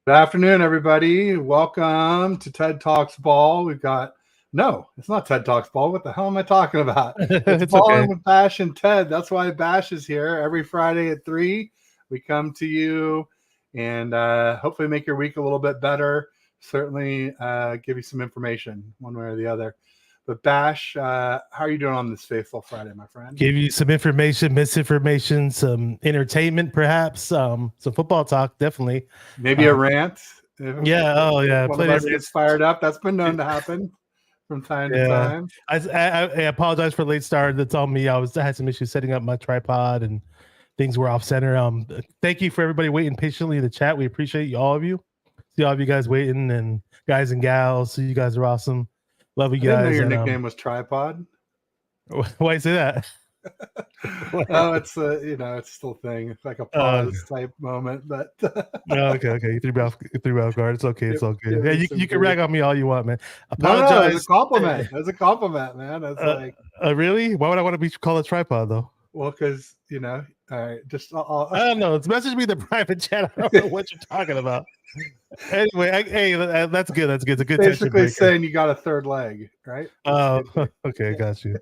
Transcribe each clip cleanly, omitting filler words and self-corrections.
Good afternoon, everybody. Welcome to TED Talks Ball. No, it's not TED Talks Ball. What the hell am I talking about? It's It's okay. Ballin with Bash and Ted. That's why Bash is here every Friday at 3. We come to you and hopefully make your week a little bit better. Certainly give you some information one way or the other. But Bash, how are you doing on this faithful Friday, my friend? Give you some information, misinformation, some entertainment, perhaps, some football talk, definitely. Maybe a rant. Yeah. Oh, yeah. One of us gets fired up. That's been known to happen from time to time. I apologize for the late start. That's on me. I had some issues setting up my tripod and things were off center. Thank you for everybody waiting patiently in the chat. We appreciate you, all of you. See all of you guys waiting, and guys and gals. So you guys are awesome. Love you guys. I didn't know your nickname was Tripod. Why you say that? Oh, it's it's still a thing. It's like a pause type moment, but okay. You threw me off guard. It's okay. It's all good. Yeah, you can rag on me all you want, man. Apologize. No, it's a compliment. It's a compliment, man. That's really? Why would I want to be called a tripod though? Well, because all right, I don't know. It's message me the private chat. I don't know what you're talking about. Anyway, hey, that's good. That's good. It's a good. Basically saying you got a third leg, right? Oh, okay, got you.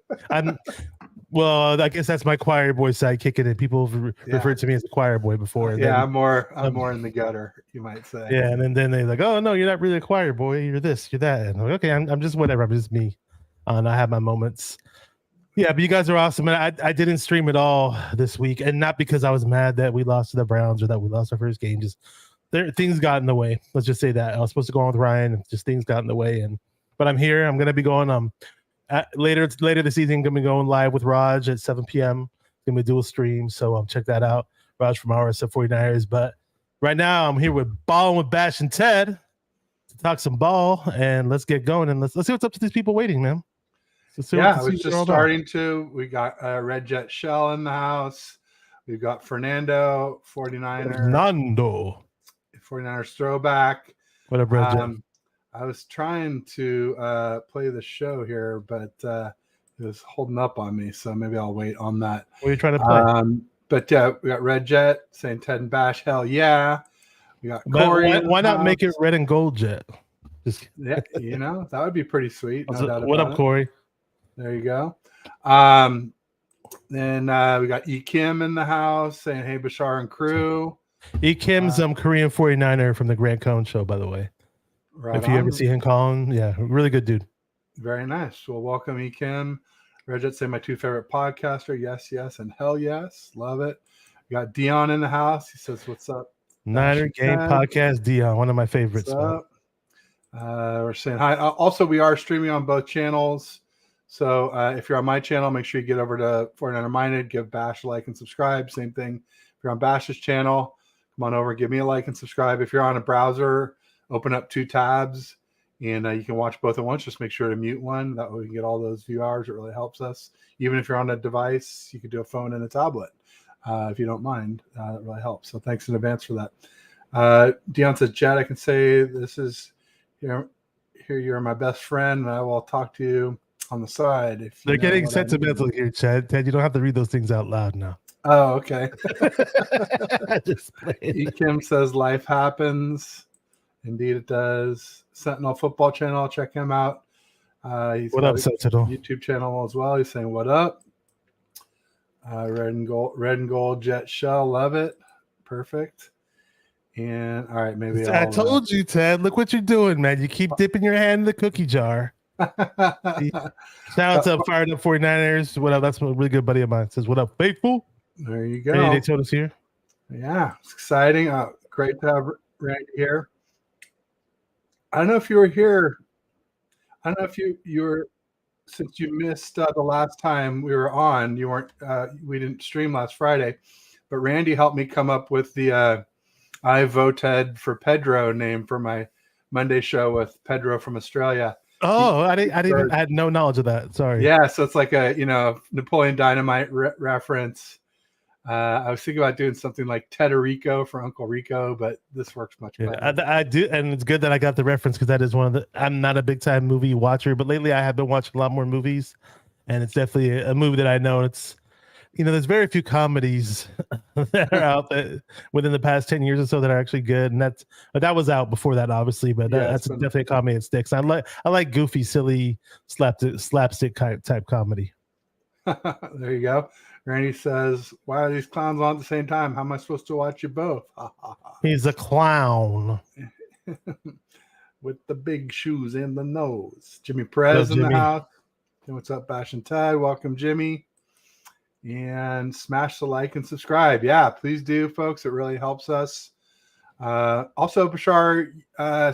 Well, I guess that's my choir boy side kicking in. People referred to me as a choir boy before. Yeah, I'm more in the gutter, you might say. Yeah, and then they're like, "Oh no, you're not really a choir boy. You're this, you're that." And I'm like, okay, I'm just whatever. I'm just me. And I have my moments. Yeah, but you guys are awesome. And I didn't stream at all this week, and not because I was mad that we lost to the Browns or that we lost our first game. Just things got in the way. Let's just say that I was supposed to go on with Ryan, and just things got in the way. But I'm here. I'm gonna be going later this evening. Gonna be going live with Raj at 7 p.m. Gonna be dual stream, so check that out. Raj from RSF 49ers. But right now I'm here with Ballin with Bash and Ted to talk some ball, and let's get going and let's see what's up to these people waiting, man. I was just starting to. We got Red Jet Shell in the house. We've got Fernando 49ers throwback. What up, Red Jet? I was trying to play the show here, but it was holding up on me, so maybe I'll wait on that. What are you trying to play? But yeah, we got Red Jet saying Ted and Bash, hell yeah. We got Corey. Why not make it red and gold jet? Yeah, that would be pretty sweet. What up, Corey? There you go. Then we got E. Kim in the house saying, hey, Bashar and crew. E. Kim's Korean 49er from the Grant Cohn show, by the way. Right if you ever see him calling, yeah, really good dude. Very nice. Well, welcome, E. Kim. Regit say my two favorite podcaster. Yes, and hell yes. Love it. We got Dion in the house. He says, what's up? Niner Game Podcast, Dion, one of my favorites. We're saying hi. Also, we are streaming on both channels. So if you're on my channel, make sure you get over to 49er Minded, give Bash a like and subscribe. Same thing. If you're on Bash's channel, come on over, give me a like and subscribe. If you're on a browser, open up 2 tabs and you can watch both at once. Just make sure to mute one. That way we can get all those view hours. It really helps us. Even if you're on a device, you could do a phone and a tablet if you don't mind. That really helps. So thanks in advance for that. Dion says, Jed, I can say this is here you're my best friend, and I will talk to you on the side. If they're getting sentimental here, Chad. Ted, you don't have to read those things out loud now. Oh, okay. E. Kim says life happens. Indeed it does. Sentinel Football Channel, check him out. What up, Sentinel? YouTube channel as well. He's saying what up. Red and gold jet shell, love it. Perfect. And all right, maybe I told you, Ted. Look what you're doing, man. You keep dipping your hand in the cookie jar. Shout out to Fired Up 49ers. What up? That's a really good buddy of mine. Says, what up, faithful? There you go. Randy Daytona's here. Yeah, it's exciting. Great to have Randy here. I don't know if you were here. I don't know if you were, since you missed the last time we were on. You weren't. We didn't stream last Friday, but Randy helped me come up with the I voted for Pedro name for my Monday show with Pedro from Australia. Oh, I had no knowledge of that. Sorry. Yeah, so it's like a Napoleon Dynamite reference. I was thinking about doing something like Tederico for Uncle Rico, but this works much better. I do, and it's good that I got the reference because that is one of the. I'm not a big time movie watcher, but lately I have been watching a lot more movies, and it's definitely a movie that I know. It's there's very few comedies that are out there within the past 10 years or so that are actually good. And that was out before that, obviously, but that's definitely a comedy that sticks. I like goofy, silly, slapstick type comedy. There you go. Randy says, why are these clowns on at the same time? How am I supposed to watch you both? He's a clown. With the big shoes and the nose. Jimmy Perez in the house. And what's up, Bash and Ted? Welcome, Jimmy. And smash the like and subscribe. Yeah, please do, folks. It really helps us. Also, Bashar,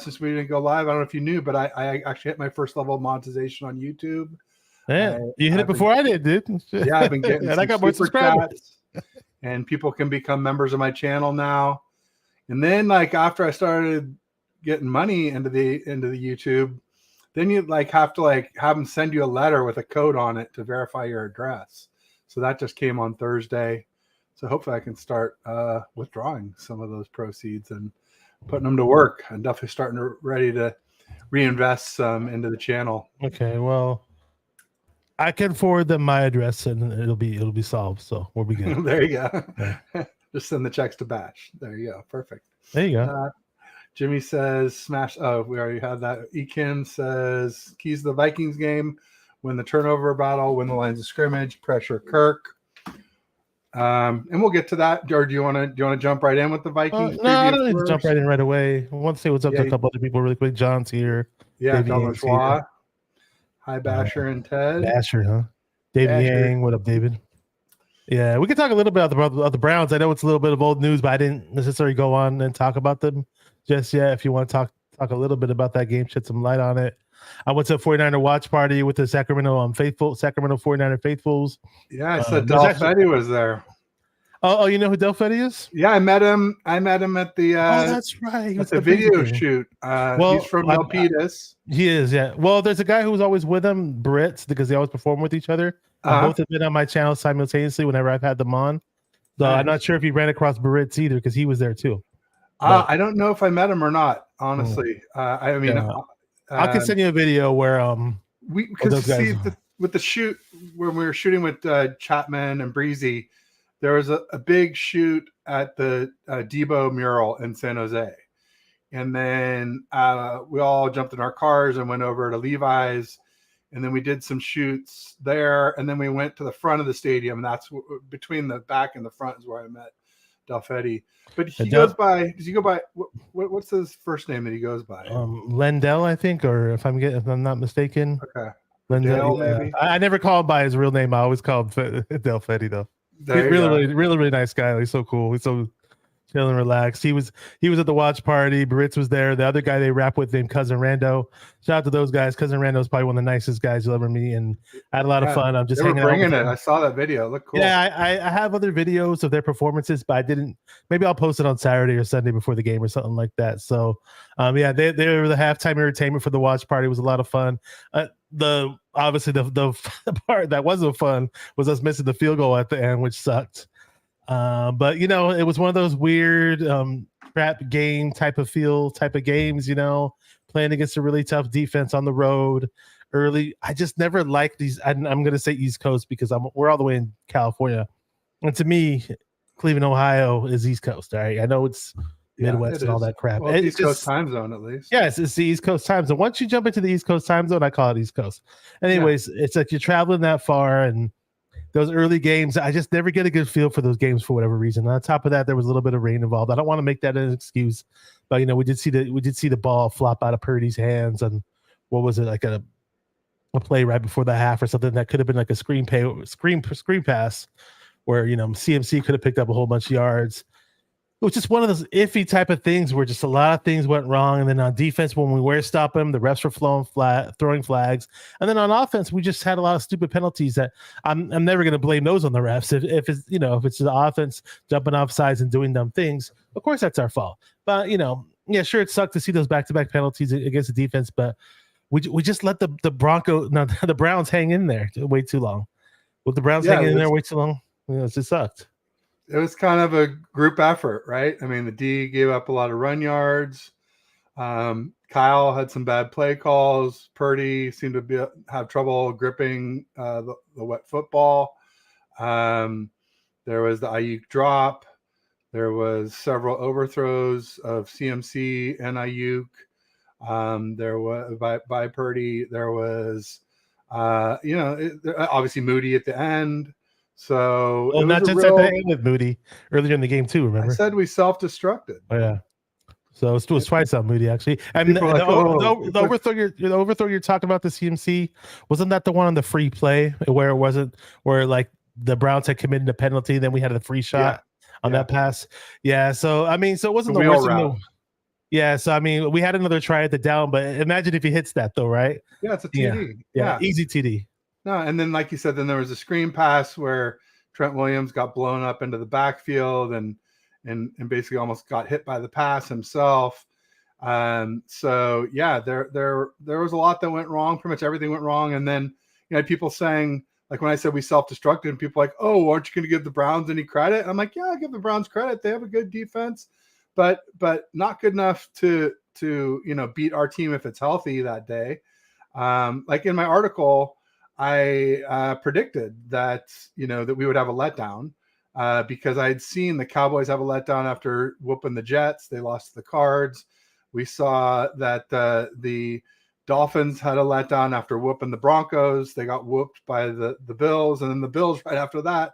since we didn't go live, I don't know if you knew, but I actually hit my first level of monetization on YouTube. Yeah, you hit it before I did, dude. Yeah, I've been getting and I got more subscribers. And people can become members of my channel now. And then, like, after I started getting money into the YouTube, then you have to have them send you a letter with a code on it to verify your address. So that just came on Thursday. So hopefully I can start withdrawing some of those proceeds and putting them to work. I'm definitely ready to reinvest some into the channel. Okay, well, I can forward them my address and it'll be solved. So we'll be good. There you go. Yeah. Just send the checks to Bash. There you go. Perfect. There you go. Jimmy says smash. Oh, we already had that. Ekin says keys to the Vikings game. Win the turnover battle, win the lines of scrimmage, pressure Kirk. And we'll get to that. Or do you want to jump right in with the Vikings? No, I don't need to jump right in right away. I want to say what's up to a couple other people really quick. John's here. Yeah, Thomas Waugh. Hi, Basher and Ted. Basher, huh? David Yang. What up, David? Yeah, we can talk a little bit about the Browns. I know it's a little bit of old news, but I didn't necessarily go on and talk about them just yet. If you want to talk a little bit about that game, shed some light on it. I went to a 49er watch party with the Sacramento 49er faithfuls. Yeah, I said Del Fetty was there. Oh, you know who Del Fetty is? Yeah, I met him at the that's right. At the video shoot. He's from Milpitas. He is, yeah. Well, there's a guy who's always with him, Brits, because they always perform with each other. Both have been on my channel simultaneously whenever I've had them on. So I'm not sure if he ran across Brits either, because he was there too. I don't know if I met him or not, honestly. I mean, I can send you a video where because see with the shoot when we were shooting with Chapman and Breezy, there was a big shoot at the Debo mural in San Jose, and then we all jumped in our cars and went over to Levi's, and then we did some shoots there, and then we went to the front of the stadium, and that's between the back and the front is where I met Del Fetty. But he goes by. Does he go by? What's his first name that he goes by? Lendell, I think, or if I'm not mistaken. Okay. Lendell, maybe. I never call him by his real name. I always call him Del Fetty, though. Really nice guy. He's so cool. He's so chill and relaxed. He was at the watch party. Baritz was there. The other guy they rap with named Cousin Rando. Shout out to those guys. Cousin Rando is probably one of the nicest guys you'll ever meet, and I had a lot of fun. I'm just hanging out with him. I saw that video. It looked cool. Yeah, I have other videos of their performances, but I didn't. Maybe I'll post it on Saturday or Sunday before the game or something like that. So, they were the halftime entertainment for the watch party. It was a lot of fun. Obviously the part that wasn't fun was us missing the field goal at the end, which sucked. But it was one of those weird trap game type of games, playing against a really tough defense on the road early. I just never liked these. I'm going to say East Coast because we're all the way in California. And to me, Cleveland, Ohio is East Coast. All right. I know it's Midwest and all that crap. Well, East Coast time zone, at least. Yes, it's the East Coast time zone. Once you jump into the East Coast time zone, I call it East Coast. Anyways, It's like you're traveling that far, and those early games, I just never get a good feel for those games for whatever reason. On top of that, there was a little bit of rain involved. I don't want to make that an excuse, but we did see the ball flop out of Purdy's hands, and what was it, like a play right before the half or something that could have been like a screen pass where CMC could have picked up a whole bunch of yards. It was just one of those iffy type of things where just a lot of things went wrong. And then on defense, when we were stopping them, the refs were throwing flags. And then on offense, we just had a lot of stupid penalties that I'm never going to blame those on the refs. If it's if it's the offense jumping off sides and doing dumb things, of course that's our fault. But sure, it sucked to see those back-to-back penalties against the defense, but we just let the Browns hang in there way too long. With the Browns hanging in there way too long, it just sucked. It was kind of a group effort, right? I mean, the D gave up a lot of run yards. Kyle had some bad play calls. Purdy seemed to have trouble gripping the wet football. There was the Ayuk drop. There was several overthrows of CMC and Ayuk. There was by Purdy. There was, obviously Moody at the end. So well, it was not a just real. at the end with Moody earlier in the game too. Remember? I said we self-destructed. Oh, yeah. So it was twice on Moody actually. And the overthrow you're talking about, the CMC, wasn't that the one on the free play where it wasn't where like the Browns had committed a penalty, then we had a free shot on that pass? Yeah. So I mean, so it wasn't the worst thing. Yeah. So I mean, we had another try at the down, but imagine if he hits that though, right? Yeah, it's a TD. Yeah. Easy TD. No, and then like you said, then there was a screen pass where Trent Williams got blown up into the backfield and basically almost got hit by the pass himself. So yeah, there was a lot that went wrong. Pretty much everything went wrong. And then people saying, like when I said we self-destructed, and people like, oh, aren't you going to give the Browns any credit? And I'm like, yeah, I'll give the Browns credit. They have a good defense, but not good enough to beat our team if it's healthy that day. Like in my article, I predicted that that we would have a letdown. Because I had seen the Cowboys have a letdown after whooping the Jets. They lost to the Cards. We saw that the Dolphins had a letdown after whooping the Broncos. They got whooped by the Bills. And then the Bills right after that,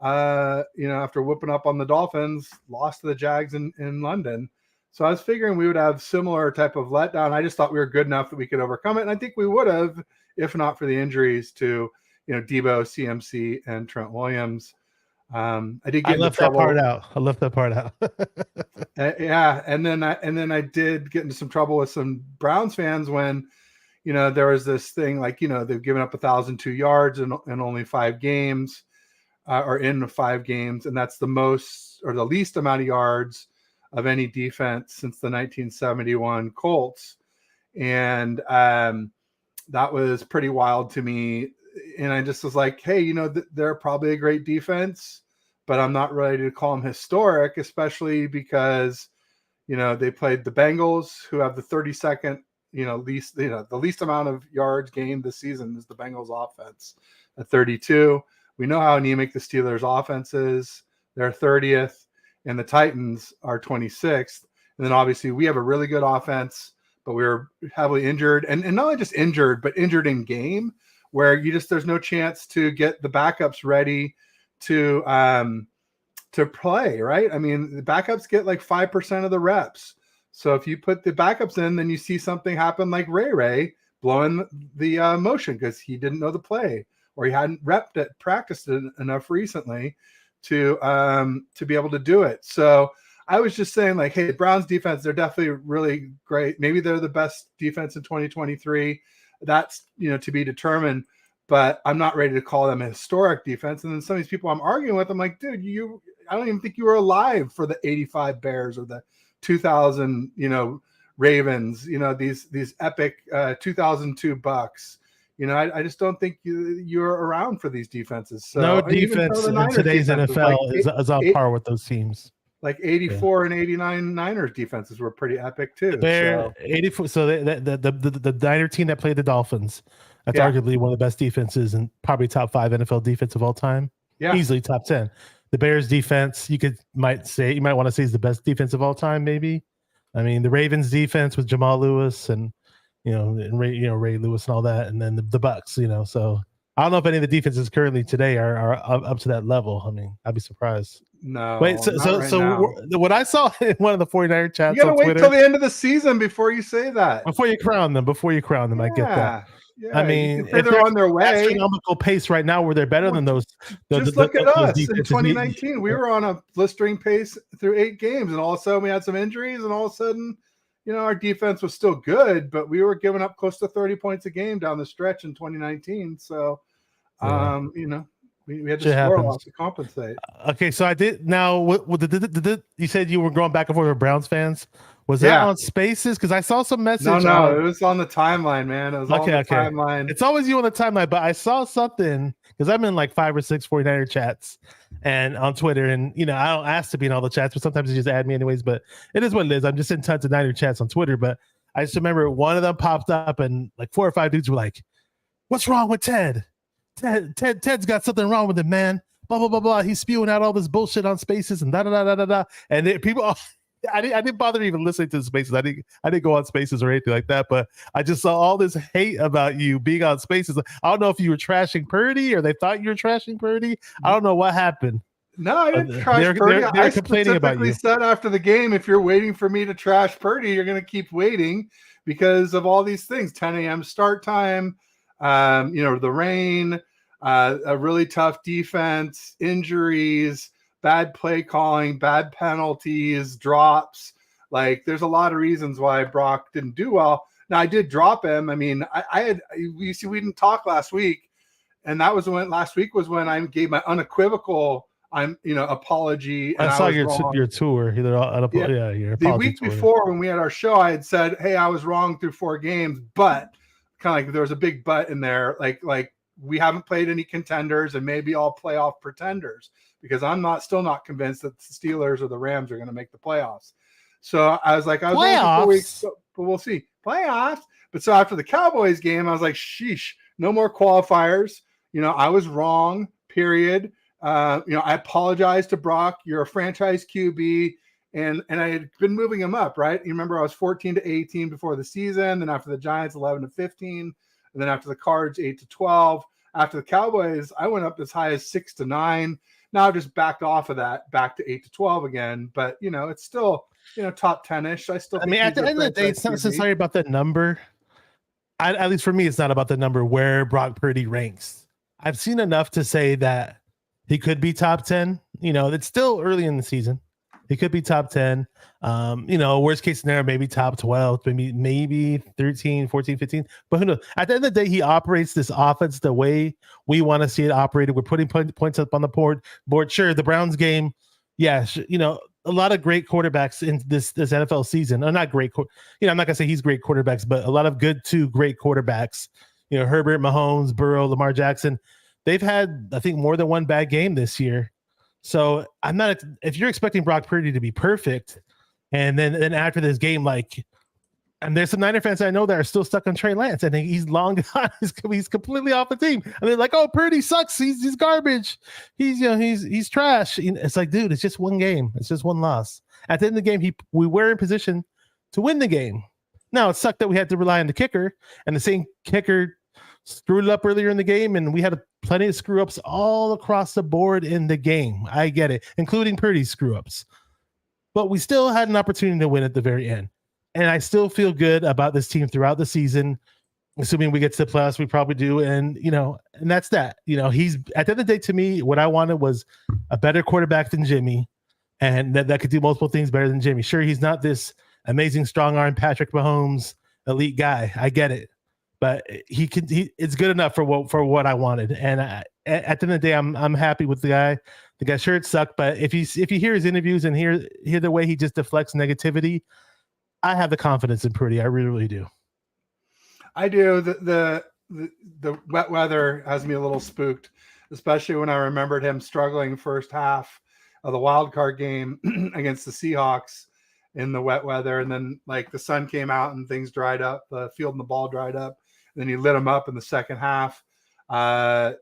after whooping up on the Dolphins, lost to the Jags in London. So I was figuring we would have similar type of letdown. I just thought we were good enough that we could overcome it. And I think we would have, if not for the injuries to, Debo, CMC, and Trent Williams. I did get left that part out. I left that part out. Yeah, and then I did get into some trouble with some Browns fans when, there was this thing like they've given up 1,002 yards in only 5 games, or in 5 games, and that's the most or the least amount of yards of any defense since the 1971 Colts, and that was pretty wild to me. And I just was like, hey, they're probably a great defense, but I'm not ready to call them historic, especially because, they played the Bengals, who have the 32nd, least, the least amount of yards gained this season is the Bengals offense at 32. We know how anemic the Steelers offense is. They're 30th, and the Titans are 26th. And then obviously we have a really good offense, but we were heavily injured, and not only just injured, but injured in game, where there's no chance to get the backups ready to play, right? I mean, the backups get like 5% of the reps. So if you put the backups in, then you see something happen like Ray blowing the motion because he didn't know the play or he hadn't practiced it enough recently to be able to do it. So I was just saying, like, hey, the Browns defense, they're definitely really great. Maybe they're the best defense in 2023. That's, to be determined, but I'm not ready to call them a historic defense. And then some of these people I'm arguing with, I'm like, dude, I don't even think you were alive for the 85 Bears or the 2000, Ravens, these epic 2002 Bucks. I just don't think you're around for these defenses. So no defense in today's NFL is on par with those teams. Like 84 and 89 Niners defenses were pretty epic too. 84. So the Niner team that played the Dolphins, that's arguably one of the best defenses and probably top 5 NFL defense of all time. Yeah, easily top 10. The Bears defense, you might want to say is the best defense of all time. Maybe. I mean, the Ravens defense with Jamal Lewis and Ray Lewis and all that, and then the Bucks. So I don't know if any of the defenses currently today are up to that level. I mean, I'd be surprised. No. Wait, so what I saw in one of the 49er chats, you gotta wait till the end of the season before you say that. Before you crown them, I get that. Yeah, I mean, if they're on their way, astronomical pace right now, where they're better than those. Just look at us in 2019. We were on a blistering pace through 8 games, and all of a sudden we had some injuries, and all of a sudden, our defense was still good, but we were giving up close to 30 points a game down the stretch in 2019. So, we had to score a lot to compensate. Okay, so I did. Now, you said you were going back and forth with Browns fans. Was that on Spaces? Because I saw some message. No, it was on the timeline, man. It was on the timeline. It's always you on the timeline, but I saw something because I'm in like 5 or 6 49er chats and on Twitter, and I don't ask to be in all the chats, but sometimes they just add me anyways. But it is what it is. I'm just in tons of Niner chats on Twitter, but I just remember one of them popped up, and like 4 or 5 dudes were like, "What's wrong with Ted? Ted's got something wrong with him, man. blah blah blah blah. He's spewing out all this bullshit on Spaces and da da da da da da. And people, I didn't bother even listening to the Spaces. I didn't go on Spaces or anything like that. But I just saw all this hate about you being on Spaces. I don't know if you were trashing Purdy or they thought you were trashing Purdy. I don't know what happened. No, I didn't trash Purdy. They're complaining about you. I said after the game, if you're waiting for me to trash Purdy, you're going to keep waiting because of all these things. 10 a.m. start time, the rain, a really tough defense, injuries, bad play calling, bad penalties, drops. Like, there's a lot of reasons why Brock didn't do well. Now, I did drop him. I mean, we didn't talk last week, and that was last week was when I gave my unequivocal apology. And I saw your tour. The week before when we had our show, I had said, hey, I was wrong through 4 games, but kind of like there was a big but in there. Like we haven't played any contenders and maybe all playoff pretenders, because I'm still not convinced that the Steelers or the Rams are going to make the playoffs. So I was like, playoffs? 4 weeks, but we'll see. Playoffs. But so after the Cowboys game, I was like, sheesh, no more qualifiers. I was wrong, period. I apologize to Brock. You're a franchise QB, and I had been moving him up, right? You remember I was 14-18 before the season, then after the Giants 11-15, and then after the Cards 8-12. After the Cowboys, I went up as high as 6-9. Now I've just backed off of that, back to 8-12 again. But it's still top 10ish. I mean, at the end of the day, it's not necessarily about that number. At least for me, it's not about the number where Brock Purdy ranks. I've seen enough to say that he could be top 10. It's still early in the season. He could be top 10. Worst case scenario, maybe top 12, maybe 13, 14, 15. But who knows? At the end of the day, he operates this offense the way we want to see it operated. We're putting points up on the board. Sure, the Browns game, yeah, a lot of great quarterbacks in this NFL season. Not great. I'm not gonna say he's great quarterbacks, but a lot of good to great quarterbacks. Herbert, Mahomes, Burrow, Lamar Jackson. They've had, I think, more than one bad game this year. So I'm not. If you're expecting Brock Purdy to be perfect, and then after this game, and there's some Niner fans I know that are still stuck on Trey Lance. I think he's long gone. He's completely off the team, and they're like, "Oh, Purdy sucks. He's garbage. He's trash." It's like, dude, it's just one game. It's just one loss. At the end of the game, we were in position to win the game. Now it sucked that we had to rely on the kicker, and the same kicker screwed it up earlier in the game, and we had plenty of screw ups all across the board in the game. I get it, including Purdy's screw ups, but we still had an opportunity to win at the very end. And I still feel good about this team throughout the season, assuming we get to the playoffs. We probably do, and and that's that. He's at the end of the day, to me, what I wanted was a better quarterback than Jimmy, and that could do multiple things better than Jimmy. Sure, he's not this amazing strong arm Patrick Mahomes elite guy. I get it. But it's good enough for what I wanted, and at the end of the day, I'm happy with the guy. The guy, sure, it sucked, but if you hear his interviews and hear the way he just deflects negativity, I have the confidence in Purdy. I really, really do. I do. The wet weather has me a little spooked, especially when I remembered him struggling first half of the wild card game against the Seahawks in the wet weather, and then the sun came out and things dried up. The field and the ball dried up. Then he lit them up in the second half, and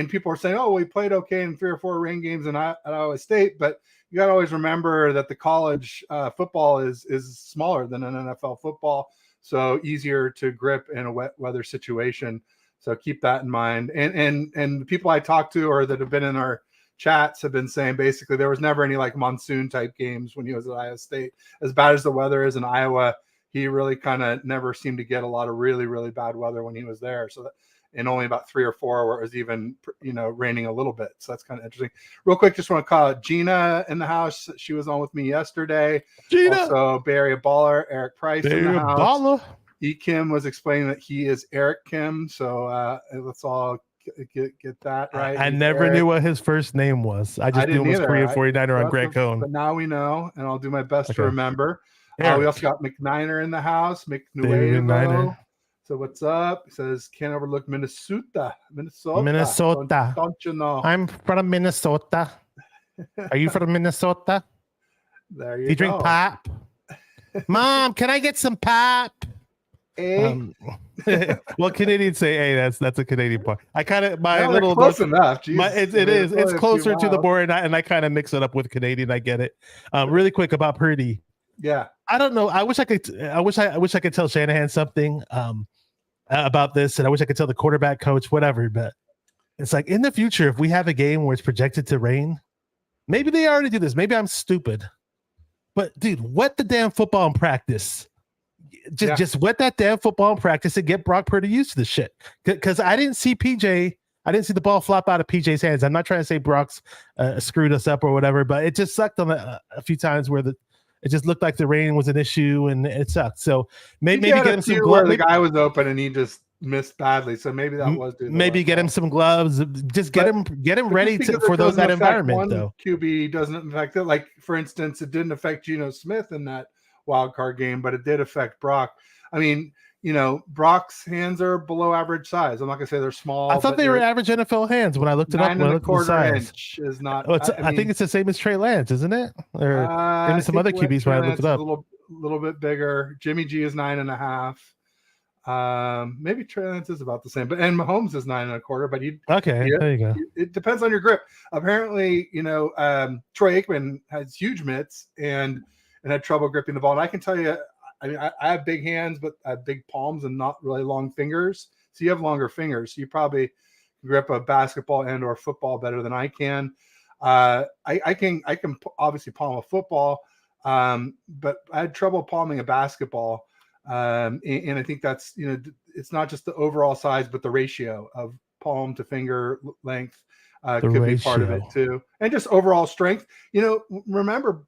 people are saying, "Oh, we played okay in 3 or 4 rain games at Iowa State," but you got to always remember that the college football is smaller than an NFL football, so easier to grip in a wet weather situation. So keep that in mind. And the people I talked to or that have been in our chats have been saying basically there was never any monsoon type games when he was at Iowa State. As bad as the weather is in Iowa, he really kind of never seemed to get a lot of really, really bad weather when he was there. So that, and only about 3 or 4 where it was even, raining a little bit. So that's kind of interesting. Real quick, just want to call out Gina in the house. She was on with me yesterday. Gina. Also, Bay Area Baller, Eric Price in the house. Baller. E. Kim was explaining that he is Eric Kim. So let's all get that right. I never knew what his first name was. I just knew it was Korean 49er on Grant Cohn. But now we know, and I'll do my best to remember. We also got McNiner in the house. McNuevo. So what's up? He says, can't overlook Minnesota. Don't you know? I'm from Minnesota. Are you from Minnesota? There you go. You drink pop? Mom, can I get some pop? Well, Canadians say "a." That's a Canadian part. I kind of close enough. It's closer to the border, and I kind of mix it up with Canadian. I get it. Really quick about Purdy. Yeah, I don't know. I wish I could tell Shanahan something about this, and I wish I could tell the quarterback coach whatever. But it's like in the future, if we have a game where it's projected to rain, maybe they already do this. Maybe I'm stupid, but dude, wet the damn football in practice. Just wet that damn football in practice and get Brock Purdy used to the shit. Because I didn't see the ball flop out of PJ's hands. I'm not trying to say Brock's screwed us up or whatever, but it just sucked on a few times where it just looked like the rain was an issue and it sucked. So maybe get him some gloves. The guy was open and he just missed badly. So maybe that was maybe get him some gloves. Just get him ready for that environment. Though QB doesn't affect it. Like for instance, it didn't affect Geno Smith in that wild card game, but it did affect Brock. I mean, Brock's hands are below average size. I'm not gonna say they're small. I thought they were average NFL hands when I looked it up. 9.25 inch is not. I think it's the same as Trey Lance, isn't it? Or maybe some other QBs when I looked it up. A little bit bigger. Jimmy G is 9.5. Maybe Trey Lance is about the same, and Mahomes is 9.25. But there you go. It depends on your grip. Apparently, Troy Aikman has huge mitts and had trouble gripping the ball. And I can tell you, I mean, I have big hands, but I have big palms and not really long fingers. So you have longer fingers. So you probably grip a basketball and or football better than I can. I can obviously palm a football, but I had trouble palming a basketball. And I think that's, it's not just the overall size, but the ratio of palm to finger length could be part of it too. And just overall strength. Remember,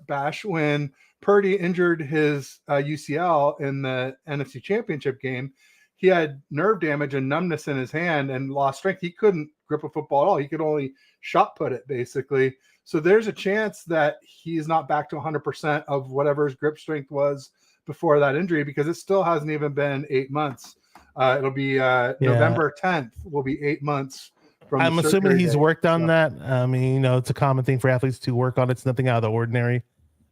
Bash, when Purdy injured his UCL in the NFC Championship game, he had nerve damage and numbness in his hand and lost strength. He couldn't grip a football at all. He could only shot put it, basically. So there's a chance that he's not back to 100% of whatever his grip strength was before that injury, because it still hasn't even been 8 months. It'll be November 10th will be 8 months. I'm assuming he's worked on that. I mean, it's a common thing for athletes to work on. It's nothing out of the ordinary.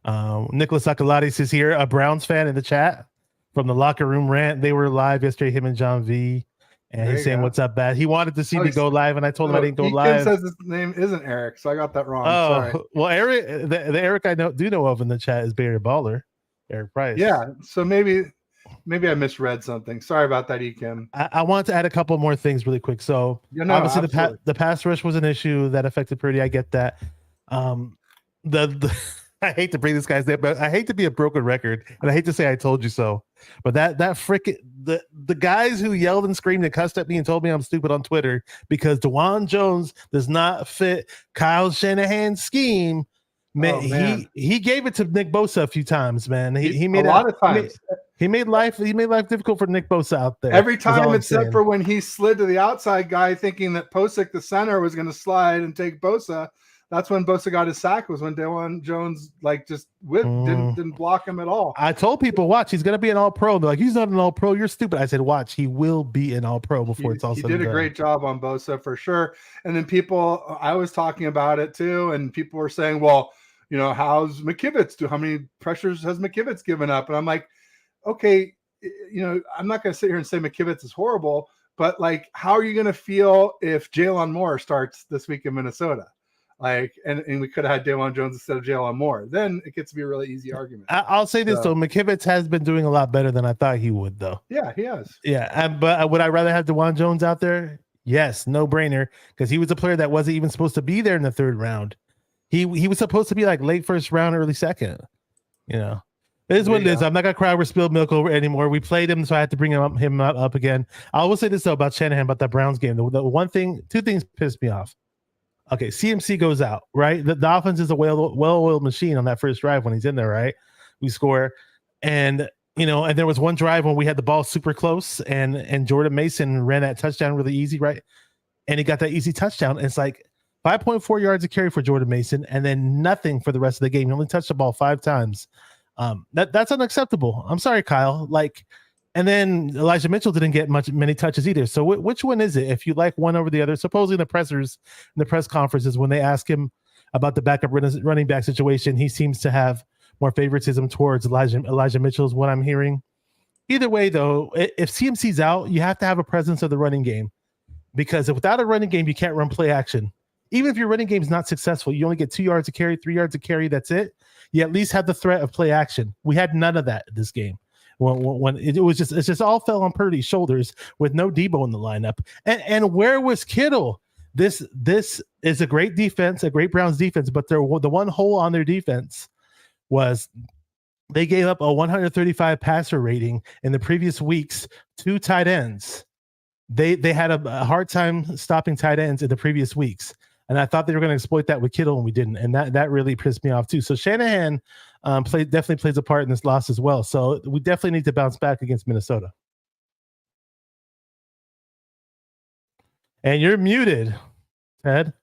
Nicholas Akalatis is here, a Browns fan in the chat from the locker room rant. They were live yesterday, him and John V. And he's saying, "What's up, Bat?" He wanted to see me go live, and I told him I didn't go live. Says his name isn't Eric, so I got that wrong. Sorry. Well, Eric, the Eric I do know of in the chat is Barry Baller, Eric Price. Yeah, so maybe I misread something. Sorry about that, Ekim. I want to add a couple more things really quick. So obviously the pass rush was an issue that affected Purdy. I get that. I hate to bring this guy's name, but I hate to be a broken record, and I hate to say I told you so. But that frickin' the guys who yelled and screamed and cussed at me and told me I'm stupid on Twitter because DeJuan Jones does not fit Kyle Shanahan's scheme. Man, he gave it to Nick Bosa a few times, man. He made a lot of times. He made life difficult for Nick Bosa out there. Every time except for when he slid to the outside guy thinking that Posick, the center, was going to slide and take Bosa. That's when Bosa got his sack, was when DeJuan Jones just whipped, didn't block him at all. I told people, watch, he's going to be an all-pro. They're like, he's not an all-pro. You're stupid. I said, watch, he will be an all-pro before it's all said and done. He did a great job on Bosa for sure. And then I was talking about it too, and people were saying, well, how's McKivitz do? How many pressures has McKivitz given up? And I'm like, okay, I'm not going to sit here and say McKivitz is horrible, but how are you going to feel if Jalen Moore starts this week in Minnesota? And we could have had DeJuan Jones instead of Jalen Moore. Then it gets to be a really easy argument. I'll say this though, McKivitz has been doing a lot better than I thought he would, though. Yeah, he has. Yeah, but would I rather have DeJuan Jones out there? Yes, no brainer, because he was a player that wasn't even supposed to be there in the third round. He was supposed to be late first round, early second. It is what it is. I'm not gonna cry over spilled milk over anymore. We played him, so I had to bring him up again. I will say this though about Shanahan, about that Browns game. Two things pissed me off. Okay, CMC goes out, right? The offense is a well-oiled machine on that first drive when he's in there, right? We score, and and there was one drive when we had the ball super close, and Jordan Mason ran that touchdown really easy, right? And he got that easy touchdown. And it's 5.4 yards a carry for Jordan Mason, and then nothing for the rest of the game. He only touched the ball 5 times. That's unacceptable. I'm sorry, Kyle. And then Elijah Mitchell didn't get many touches either. So which one is it? If you like one over the other, supposedly the press conferences, when they ask him about the backup running back situation, he seems to have more favoritism towards Elijah Mitchell is what I'm hearing. Either way, though, if CMC's out, you have to have a presence of the running game, because without a running game, you can't run play action. Even if your running game is not successful, you only get 2 yards of carry, 3 yards of carry. That's it. You at least have the threat of play action. We had none of that this game. When it was just, it just all fell on Purdy's shoulders with no Debo in the lineup. And where was Kittle? This is a great defense, a great Browns defense, but the one hole on their defense was they gave up a 135 passer rating in the previous weeks to tight ends. They had a hard time stopping tight ends in the previous weeks. And I thought they were going to exploit that with Kittle, and we didn't. And that really pissed me off too. So Shanahan definitely plays a part in this loss as well. So we definitely need to bounce back against Minnesota. And you're muted, Ted.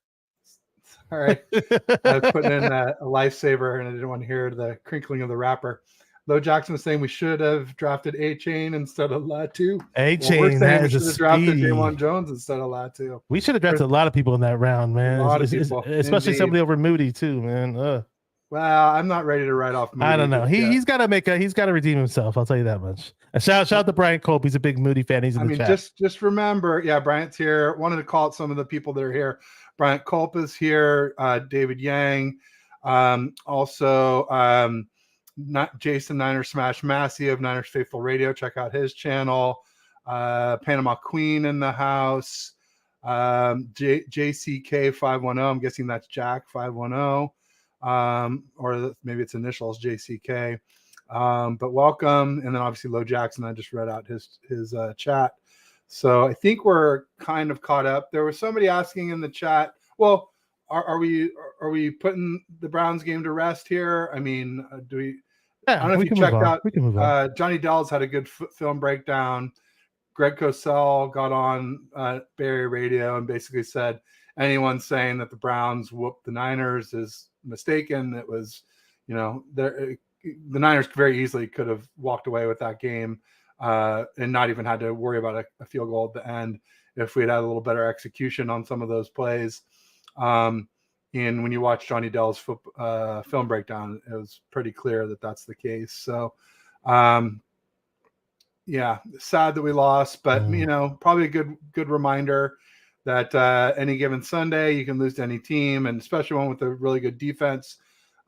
All right. I was putting in a lifesaver, and I didn't want to hear the crinkling of the wrapper. Lo Jackson was saying we should have drafted A-Chain instead of Latu. A-Chain, that is a speed. Drafted Jawan Jones instead of Latu. We should have drafted a lot of people in that round, man. A lot of people. Especially somebody over Moody too, man. Well, I'm not ready to write off Moody. I don't know. He's got to redeem himself. I'll tell you that much. Shout out to Brian Culp. He's a big Moody fan. He's in the chat. Just remember, Bryant's here. Wanted to call out some of the people that are here. Bryant Culp is here. David Yang. Also, not Jason Niner Smash Massey of Niners Faithful Radio. Check out his channel. Panama Queen in the house. JCK 510. I'm guessing that's Jack 510. Or maybe it's initials JCK. But welcome. And then obviously Lo Jackson. I just read out his chat. So I think we're kind of caught up. There was somebody asking in the chat, well, are we putting the Browns game to rest here? I mean, do we? Yeah, I don't know if you checked out. We can move on. Johnny Dell's had a good film breakdown. Greg Cosell got on Bay Area Radio and basically said anyone saying that the Browns whooped the Niners is mistaken. It was, the Niners very easily could have walked away with that game and not even had to worry about a field goal at the end if we had a little better execution on some of those plays. And when you watch Johnny Dell's film breakdown, it was pretty clear that that's the case. So, sad that we lost, but probably a good reminder that any given Sunday you can lose to any team, and especially one with a really good defense.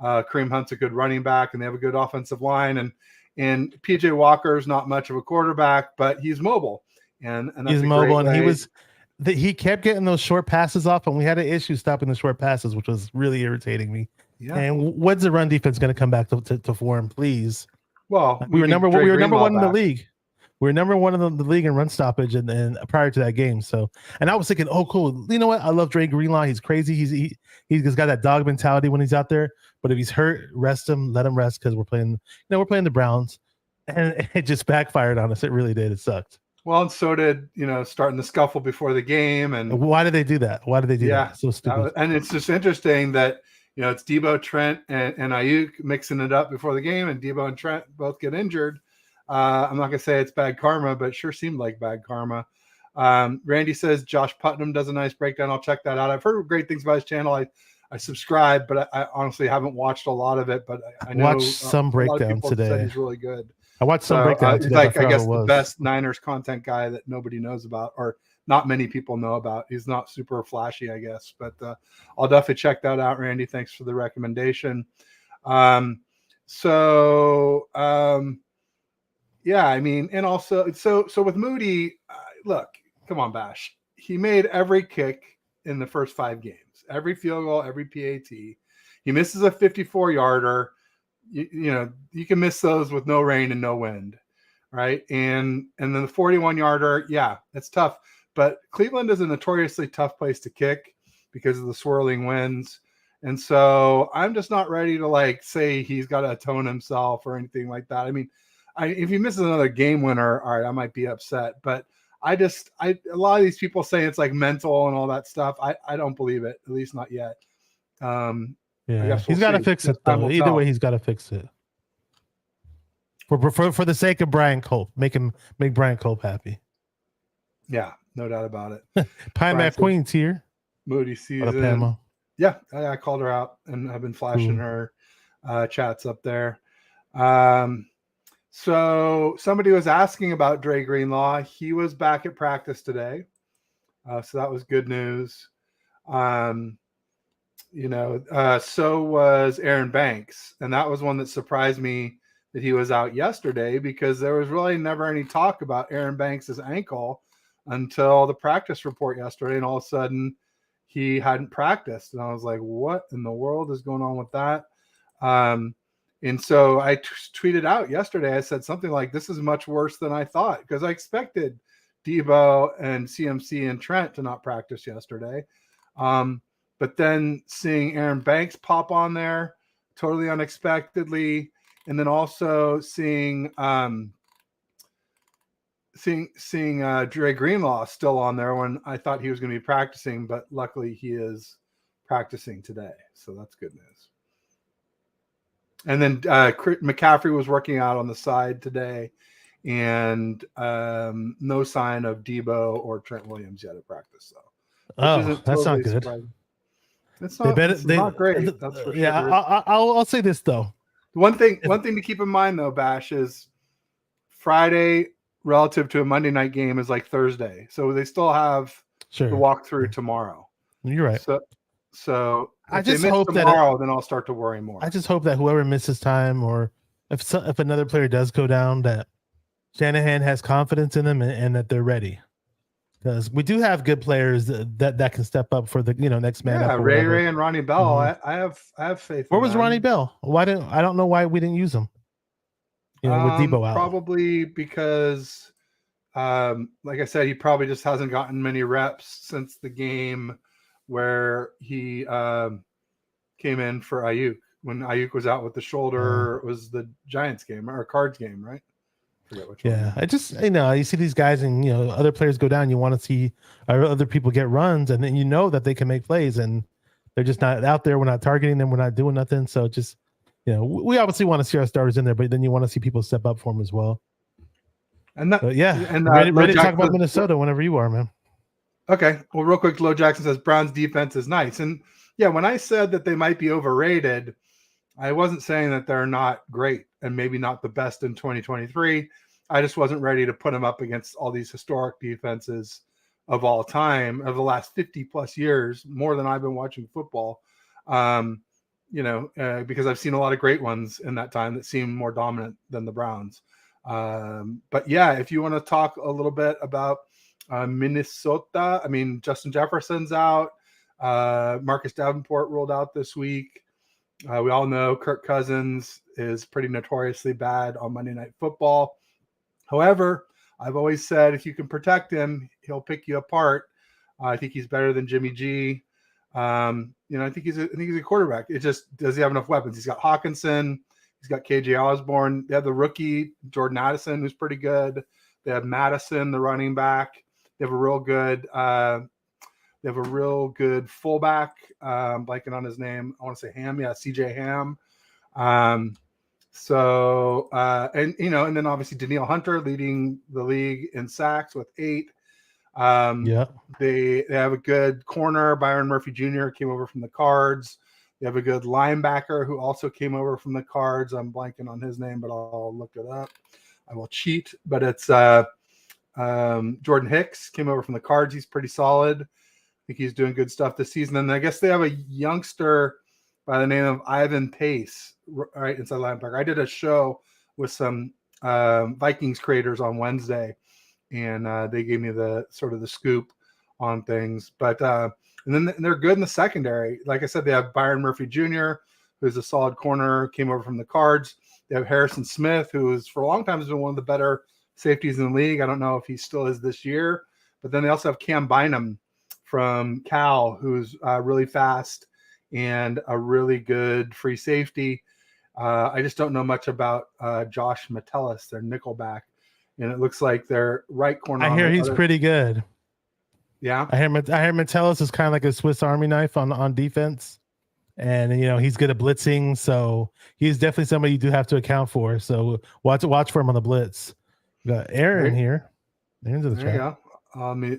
Kareem Hunt's a good running back, and they have a good offensive line, and PJ Walker's not much of a quarterback, but he's mobile, and that's he's mobile, and he kept getting those short passes off, and we had an issue stopping the short passes, which was really irritating me. Yeah. And when's the run defense going to come back to form, please? Well, we were number one in the league. We were number one in the league in run stoppage, and prior to that game. So, and I was thinking, oh, cool. You know what? I love Dre Greenlaw. He's crazy. He's got that dog mentality when he's out there. But if he's hurt, rest him. Let him rest, because we're playing the Browns, and it just backfired on us. It really did. It sucked. Well, and so did, starting the scuffle before the game. And why did they do that? That? So stupid. And it's just interesting that, it's Debo, Trent, and Ayuk mixing it up before the game, and Debo and Trent both get injured. I'm not going to say it's bad karma, but it sure seemed like bad karma. Randy says Josh Putnam does a nice breakdown. I'll check that out. I've heard great things about his channel. I subscribe, but I honestly haven't watched a lot of it. But I know watched some breakdown today. Said he's really good. I watched some breakdown today. I guess the best Niners content guy that nobody knows about, or not many people know about. He's not super flashy, I guess, but I'll definitely check that out, Randy. Thanks for the recommendation. Yeah, I mean, and also, so with Moody, look, come on, Bash. He made every kick in the first 5 games, every field goal, every PAT. He misses a 54-yarder. You can miss those with no rain and no wind, right? And then the 41-yarder, yeah, it's tough. But Cleveland is a notoriously tough place to kick because of the swirling winds. And so I'm just not ready to say he's got to atone himself or anything like that. I mean, if he misses another game winner, all right, I might be upset. But a lot of these people say it's mental and all that stuff. I don't believe it, at least not yet. He's got to fix it though. Either way, he's got to fix it. For the sake of Brian Culp, make Brian Culp happy. Yeah, no doubt about it. Pine Map Queen's here. Moody season. Yeah, I called her out, and I've been flashing her chats up there. So somebody was asking about Dre Greenlaw. He was back at practice today. So that was good news. So was Aaron Banks. And that was one that surprised me that he was out yesterday, because there was really never any talk about Aaron Banks' ankle until the practice report yesterday. And all of a sudden he hadn't practiced. And I was like, what in the world is going on with that? And so I tweeted out yesterday, I said something like, this is much worse than I thought, because I expected Debo and CMC and Trent to not practice yesterday. But then seeing Aaron Banks pop on there totally unexpectedly, and then also seeing Dre Greenlaw still on there when I thought he was going to be practicing, but luckily he is practicing today. So that's good news. And then McCaffrey was working out on the side today, and no sign of Debo or Trent Williams yet at practice. So that's not good. Surprising. It's not great. That's for sure. I'll say this though. One thing to keep in mind though, Bash, is Friday relative to a Monday night game is like Thursday, so they still have the walkthrough tomorrow. You're right. So I just hope tomorrow, then I'll start to worry more. I just hope that whoever misses time, or if another player does go down, that Shanahan has confidence in them and that they're ready. Because we do have good players that can step up for the next man up. Ray and Ronnie Bell. Mm-hmm. I have faith. Where was Ronnie Bell? I don't know why we didn't use him. With Debo out. Probably because, like I said, he probably just hasn't gotten many reps since the game where he came in for Ayuk. When Ayuk was out with the shoulder, it was the Giants game or Cards game, right? Forget which one. I just you see these guys and other players go down. You want to see other people get runs, and then that they can make plays, and they're just not out there. We're not targeting them. We're not doing nothing. So just we obviously want to see our starters in there, but then you want to see people step up for them as well. And ready to talk about Minnesota whenever you are, man. Okay. Well, real quick, Lo Jackson says Brown's defense is nice. And yeah, when I said that they might be overrated, I wasn't saying that they're not great and maybe not the best in 2023. I just wasn't ready to put them up against all these historic defenses of all time, of the last 50 plus years, more than I've been watching football. Because I've seen a lot of great ones in that time that seem more dominant than the Browns. But yeah, if you want to talk a little bit about Minnesota, I mean, Justin Jefferson's out. Marcus Davenport ruled out this week. We all know Kirk Cousins is pretty notoriously bad on Monday Night Football. However, I've always said if you can protect him, he'll pick you apart. I think he's better than Jimmy G. I think he's a quarterback. It just, does he have enough weapons? He's got Hawkinson. He's got KJ Osborne. They have the rookie Jordan Addison, who's pretty good. They have Madison, the running back. They have a real good fullback. Blanking on his name. I want to say Ham. Yeah, CJ Ham. And then obviously Danielle Hunter leading the league in sacks with 8. They have a good corner. Byron Murphy Jr. came over from the Cards. They have a good linebacker who also came over from the Cards. I'm blanking on his name, but I'll look it up. I will cheat, but it's Jordan Hicks came over from the Cards. He's pretty solid. I think he's doing good stuff this season. And I guess they have a youngster by the name of Ivan Pace, right inside linebacker. I did a show with some Vikings creators on Wednesday, and they gave me the scoop on things. But and then they're good in the secondary. Like I said, they have Byron Murphy Jr., who's a solid corner, came over from the Cards. They have Harrison Smith, who is for a long time has been one of the better safeties in the league. I don't know if he still is this year. But then they also have Cam Bynum from Cal, who's really fast and a really good free safety. I just don't know much about Josh Metellus, their nickelback. And it looks like their right corner. I hear he's pretty good. Yeah. I hear Metellus is kind of like a Swiss Army knife on defense. And, he's good at blitzing. So he's definitely somebody you do have to account for. So watch for him on the blitz. We got Aaron here. Aaron's in the chat. Yeah.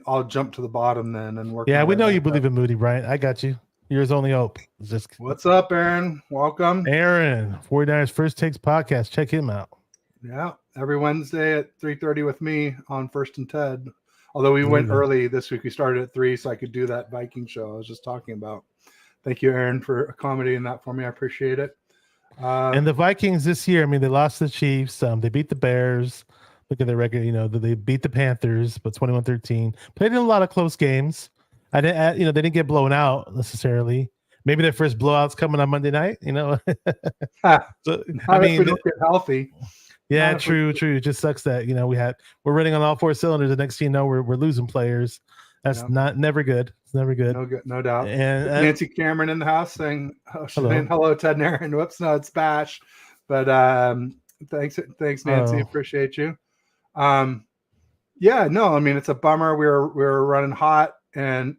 I'll jump to the bottom then and work. Yeah, we know you believe in Moody, Brian. I got you. You're his only hope. What's up, Aaron? Welcome. Aaron, 49ers First Takes podcast. Check him out. Yeah, every Wednesday at 3:30 with me on First and Ted. Although we There went you go. early this week, we started at 3, so I could do that Viking show I was just talking about. Thank you, Aaron, for accommodating that for me. I appreciate it. And the Vikings this year, I mean, they lost the Chiefs. They beat the Bears. Look at their record. They beat the Panthers, but 21-13. Played in a lot of close games. They didn't get blown out necessarily. Maybe their first blowout's coming on Monday night. So, I if we mean, don't get healthy. yeah, true. It just sucks that we're running on all 4 cylinders. The next thing you know, we're losing players. That's never good. It's never good. No doubt. And Nancy Cameron in the house saying hello, Ted and Aaron. Whoops, no, it's Bash. But thanks, Nancy. Appreciate you. Yeah, no, I mean, it's a bummer. We were running hot, and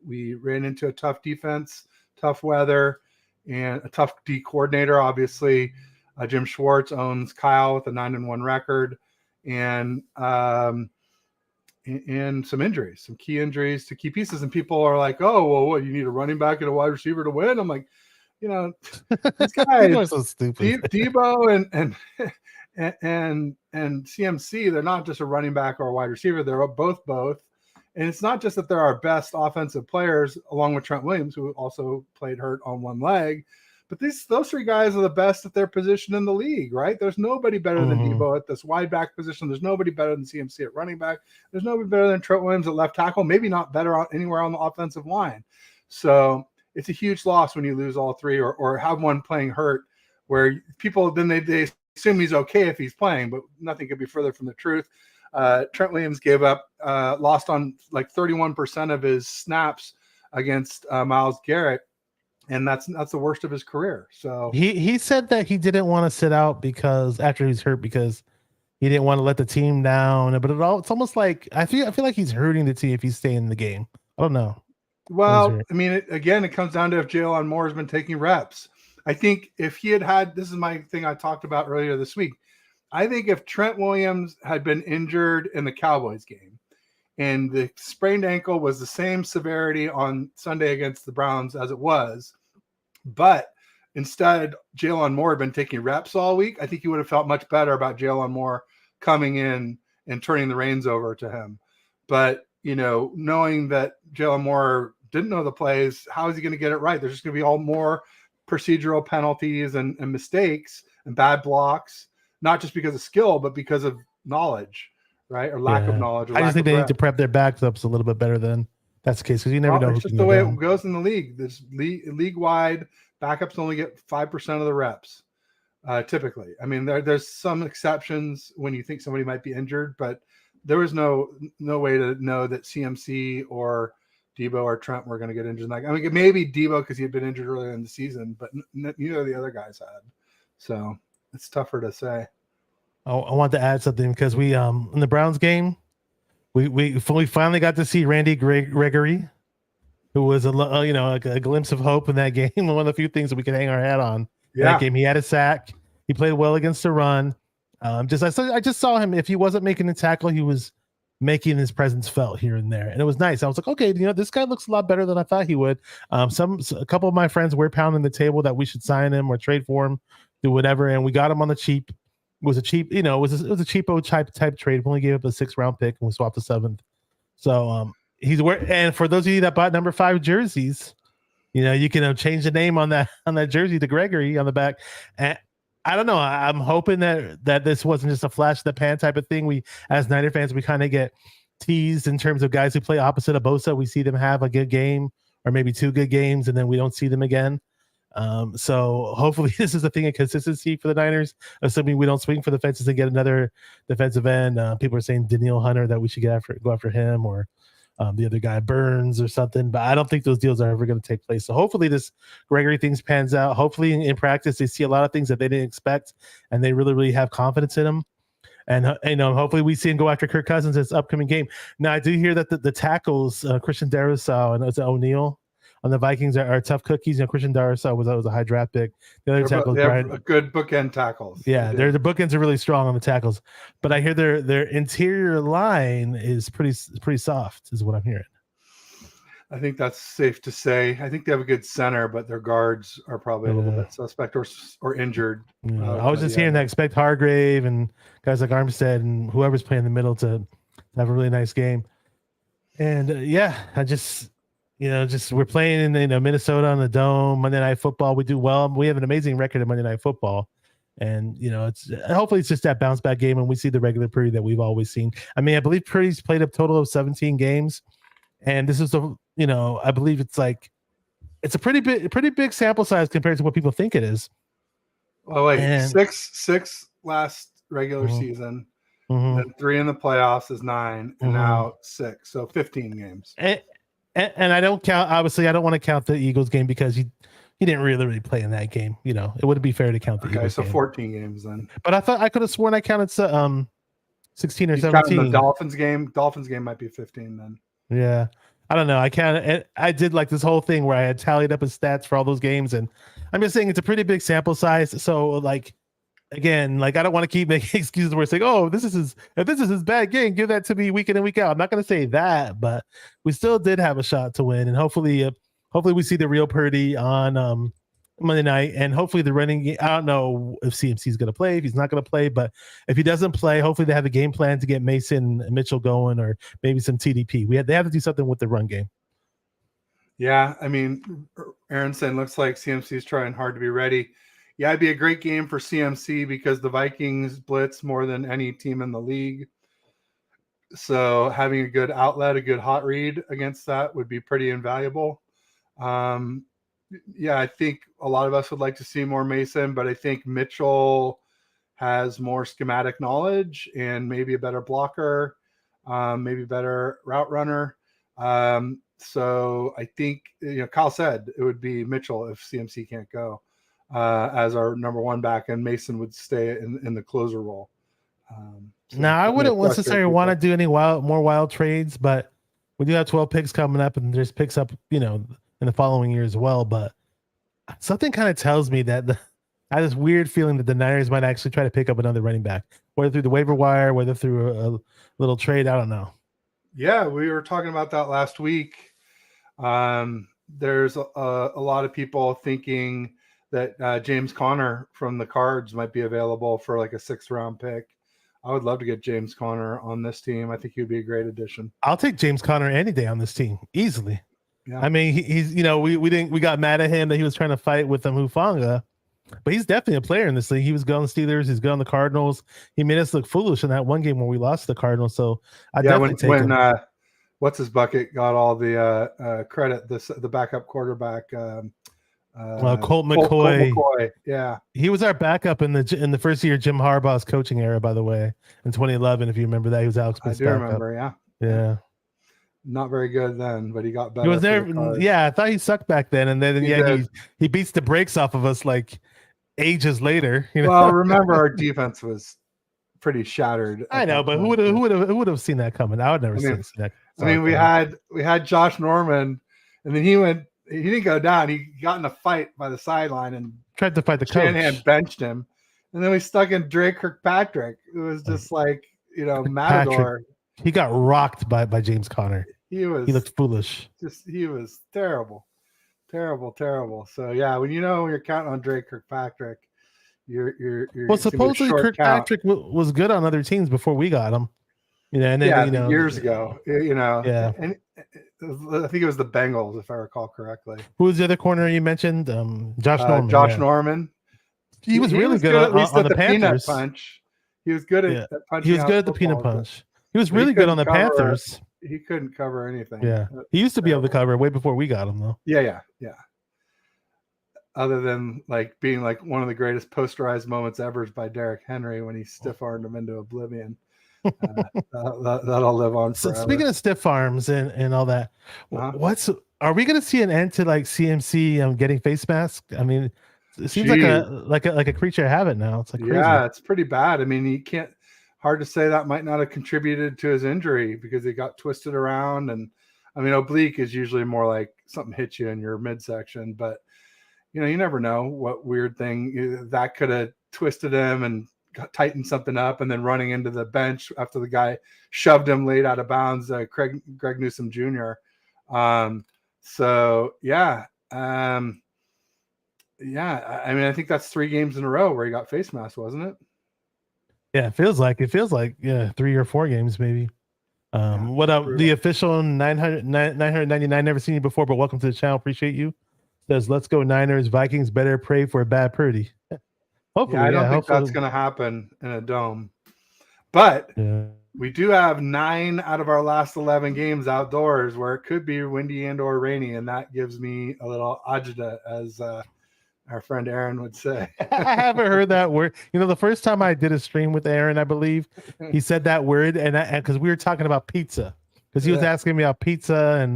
we ran into a tough defense, tough weather, and a tough D coordinator. Obviously, Jim Schwartz owns Kyle with a 9-1 record, and some injuries, some key injuries to key pieces. And people are like, "Oh, well, what, you need a running back and a wide receiver to win?" I'm like, these guys are so stupid. Debo and CMC, they're not just a running back or a wide receiver. They're both. And it's not just that they're our best offensive players, along with Trent Williams, who also played hurt on one leg. But those 3 guys are the best at their position in the league, right? There's nobody better than Debo at this wide back position. There's nobody better than CMC at running back. There's nobody better than Trent Williams at left tackle. Maybe not better anywhere on the offensive line. So it's a huge loss when you lose all 3 or have one playing hurt, where people then they assume he's okay if he's playing, but nothing could be further from the truth. Trent Williams lost on like 31% of his snaps against Myles Garrett. And that's the worst of his career. So he said that he didn't want to sit out after he's hurt because he didn't want to let the team down. But it's almost like I feel like he's hurting the team if he's staying in the game. I don't know. Well, I mean, it comes down to if Jalen Moore has been taking reps. I think if he had this is my thing I talked about earlier this week. I think if Trent Williams had been injured in the Cowboys game and the sprained ankle was the same severity on Sunday against the Browns as it was, but instead Jalen Moore had been taking reps all week, I think he would have felt much better about Jalen Moore coming in and turning the reins over to him. But, knowing that Jalen Moore didn't know the plays, how is he going to get it right? There's just going to be all more procedural penalties and mistakes and bad blocks, not just because of skill, but because of knowledge. Right, or lack of knowledge. I just think they need to prep their backups a little bit better than that's the case, because you never know. It's just the way it goes in the league. This league-wide, backups only get 5% of the reps, typically. I mean, there's some exceptions when you think somebody might be injured, but there was no way to know that CMC or Debo or Trent were going to get injured. I mean, maybe Debo because he had been injured earlier in the season, but neither of the other guys had. So it's tougher to say. I want to add something because we in the Browns game, we finally got to see Randy Gregory, who was a glimpse of hope in that game. One of the few things that we could hang our hat on. Yeah. That game, he had a sack. He played well against the run. I just saw him. If he wasn't making the tackle, he was making his presence felt here and there, and it was nice. I was like, okay, this guy looks a lot better than I thought he would. A couple of my friends were pounding the table that we should sign him or trade for him, do whatever, and we got him on the cheap. It was a cheap, it was a cheapo type trade. We only gave up a 6th round pick and we swapped the 7th. So and for those of you that bought number 5 jerseys, you can change the name on that jersey to Gregory on the back. And I don't know. I'm hoping that this wasn't just a flash in the pan type of thing. We, as Niner fans, we kind of get teased in terms of guys who play opposite of Bosa. We see them have a good game or maybe 2 good games, and then we don't see them again. So hopefully this is a thing of consistency for the Niners, assuming we don't swing for the fences and get another defensive end. People are saying Danielle Hunter, that we should go after him, or the other guy Burns or something, but I don't think those deals are ever going to take place. So hopefully this Gregory things pans out. Hopefully in practice, they see a lot of things that they didn't expect and they really, really have confidence in him. And hopefully we see him go after Kirk Cousins this upcoming game. Now I do hear that the tackles, Christian Darrisaw and O'Neal on the Vikings are tough cookies. Christian Darrisaw was a high draft pick. The other tackles, they have a good bookend tackles. Yeah, the bookends are really strong on the tackles. But I hear their interior line is pretty soft, is what I'm hearing. I think that's safe to say. I think they have a good center, but their guards are probably a little bit suspect or injured. I was just hearing that expect Hargrave and guys like Armstead and whoever's playing in the middle to have a really nice game. And I just we're playing in Minnesota on the Dome, Monday Night Football. We do well. We have an amazing record of Monday Night Football. And it's hopefully it's just that bounce back game and we see the regular Purdy that we've always seen. I mean, I believe Purdy's played a total of 17 games. And this is I believe it's a pretty big sample size compared to what people think it is. Oh wait, six last regular season, then 3 in the playoffs is 9, and now 6, so 15 games. And I don't count. Obviously, I don't want to count the Eagles game because he didn't really play in that game. It wouldn't be fair to count the Eagles game. 14 games then. But I could have sworn I counted 16 or 17. The Dolphins game. Dolphins game might be 15 then. Yeah. I don't know. I did like this whole thing where I had tallied up his stats for all those games. And I'm just saying it's a pretty big sample size. So again, I don't want to keep making excuses where it's like, oh, if this is his bad game, give that to me week in and week out. I'm not going to say that, but we still did have a shot to win. And hopefully we see the real Purdy on Monday night, and hopefully the running game. I don't know if CMC is going to play, if he's not going to play, but if he doesn't play, hopefully they have a game plan to get Mason and Mitchell going, or maybe some TDP. They have to do something with the run game. Yeah, I mean, Aronson looks like CMC is trying hard to be ready. Yeah, it'd be a great game for CMC because the Vikings blitz more than any team in the league. So having a good outlet, a good hot read against that would be pretty invaluable. Yeah, I think a lot of us would like to see more Mason, but I think Mitchell has more schematic knowledge and maybe a better blocker, maybe better route runner. So I think, Kyle said it would be Mitchell if CMC can't go as our number 1 back, and Mason would stay in the closer role. Now, I wouldn't necessarily want to do any more wild trades, but we do have 12 picks coming up, and there's picks up, in the following year as well. But something kind of tells me that I have this weird feeling that the Niners might actually try to pick up another running back, whether through the waiver wire, whether through a little trade. I don't know. Yeah, we were talking about that last week. There's a lot of people thinking that James Conner from the Cards might be available for like a 6th round pick. I would love to get James Conner on this team. I think he would be a great addition. I'll take James Conner any day on this team easily. Yeah. I mean, he's we got mad at him that he was trying to fight with Hufanga, but he's definitely a player in this league. He was good on the Steelers. He's good on the Cardinals. He made us look foolish in that one game when we lost to the Cardinals. So I definitely take him. What's his bucket got all the credit? The backup quarterback, Colt McCoy. Colt McCoy. Yeah, he was our backup in the first year Jim Harbaugh's coaching era. By the way, in 2011, if you remember that, he was Alex Smith's backup. Remember. Yeah. Not very good then, but he got better. He was there. Yeah, I thought he sucked back then, and then he beats the brakes off of us like ages later. Well, remember our defense was pretty shattered. I know, but who would have seen that coming? I would never seen that. I mean, we had Josh Norman, and then he didn't go down. He got in a fight by the sideline and tried to fight the coach. Shanahan benched him, and then we stuck in Drake Kirkpatrick. It was just like Matador. He got rocked by James Conner. He looked foolish. He was terrible. So yeah, when you're counting on Drake Kirkpatrick, you're well, supposedly Kirkpatrick was good on other teams before we got him. And then years ago, Yeah. And I think it was the Bengals, if I recall correctly. Who was the other corner you mentioned? Josh Norman. Norman. He was really good at least on at the peanut Panthers. punch. He was good at punching. He was good at the peanut punch. He was really good on the Panthers. He couldn't cover anything. Yeah, he used to be able to cover way before we got him, though. Yeah. Other than being one of the greatest posterized moments ever by Derrick Henry when he stiff-armed him into oblivion. That'll live on forever. So speaking of stiff arms and all that, are we going to see an end to CMC getting face masks? I mean, it seems like a creature of habit now. It's crazy. Yeah, it's pretty bad. I mean, he can't. Hard to say that might not have contributed to his injury because he got twisted around. And I mean, oblique is usually more like something hits you in your midsection, but you never know what weird thing that could have twisted him and tightened something up, and then running into the bench after the guy shoved him late out of bounds, Greg Newsome Jr. So yeah. Yeah, I mean, I think that's 3 games in a row where he got face mask, wasn't it? Yeah, it feels like 3 or 4 games maybe. What up? Brutal. The official 999. Never seen you before, but welcome to the channel. Appreciate you. Says, let's go Niners. Vikings better pray for a bad Purdy. Hopefully, I don't think hopefully. that's going to happen in a dome. But we do have 9 out of our last 11 games outdoors where it could be windy and or rainy, and that gives me a little agita, as our friend Aaron would say. I haven't heard that word. The first time I did a stream with Aaron, I believe he said that word, and because we were talking about pizza, because he was asking me about pizza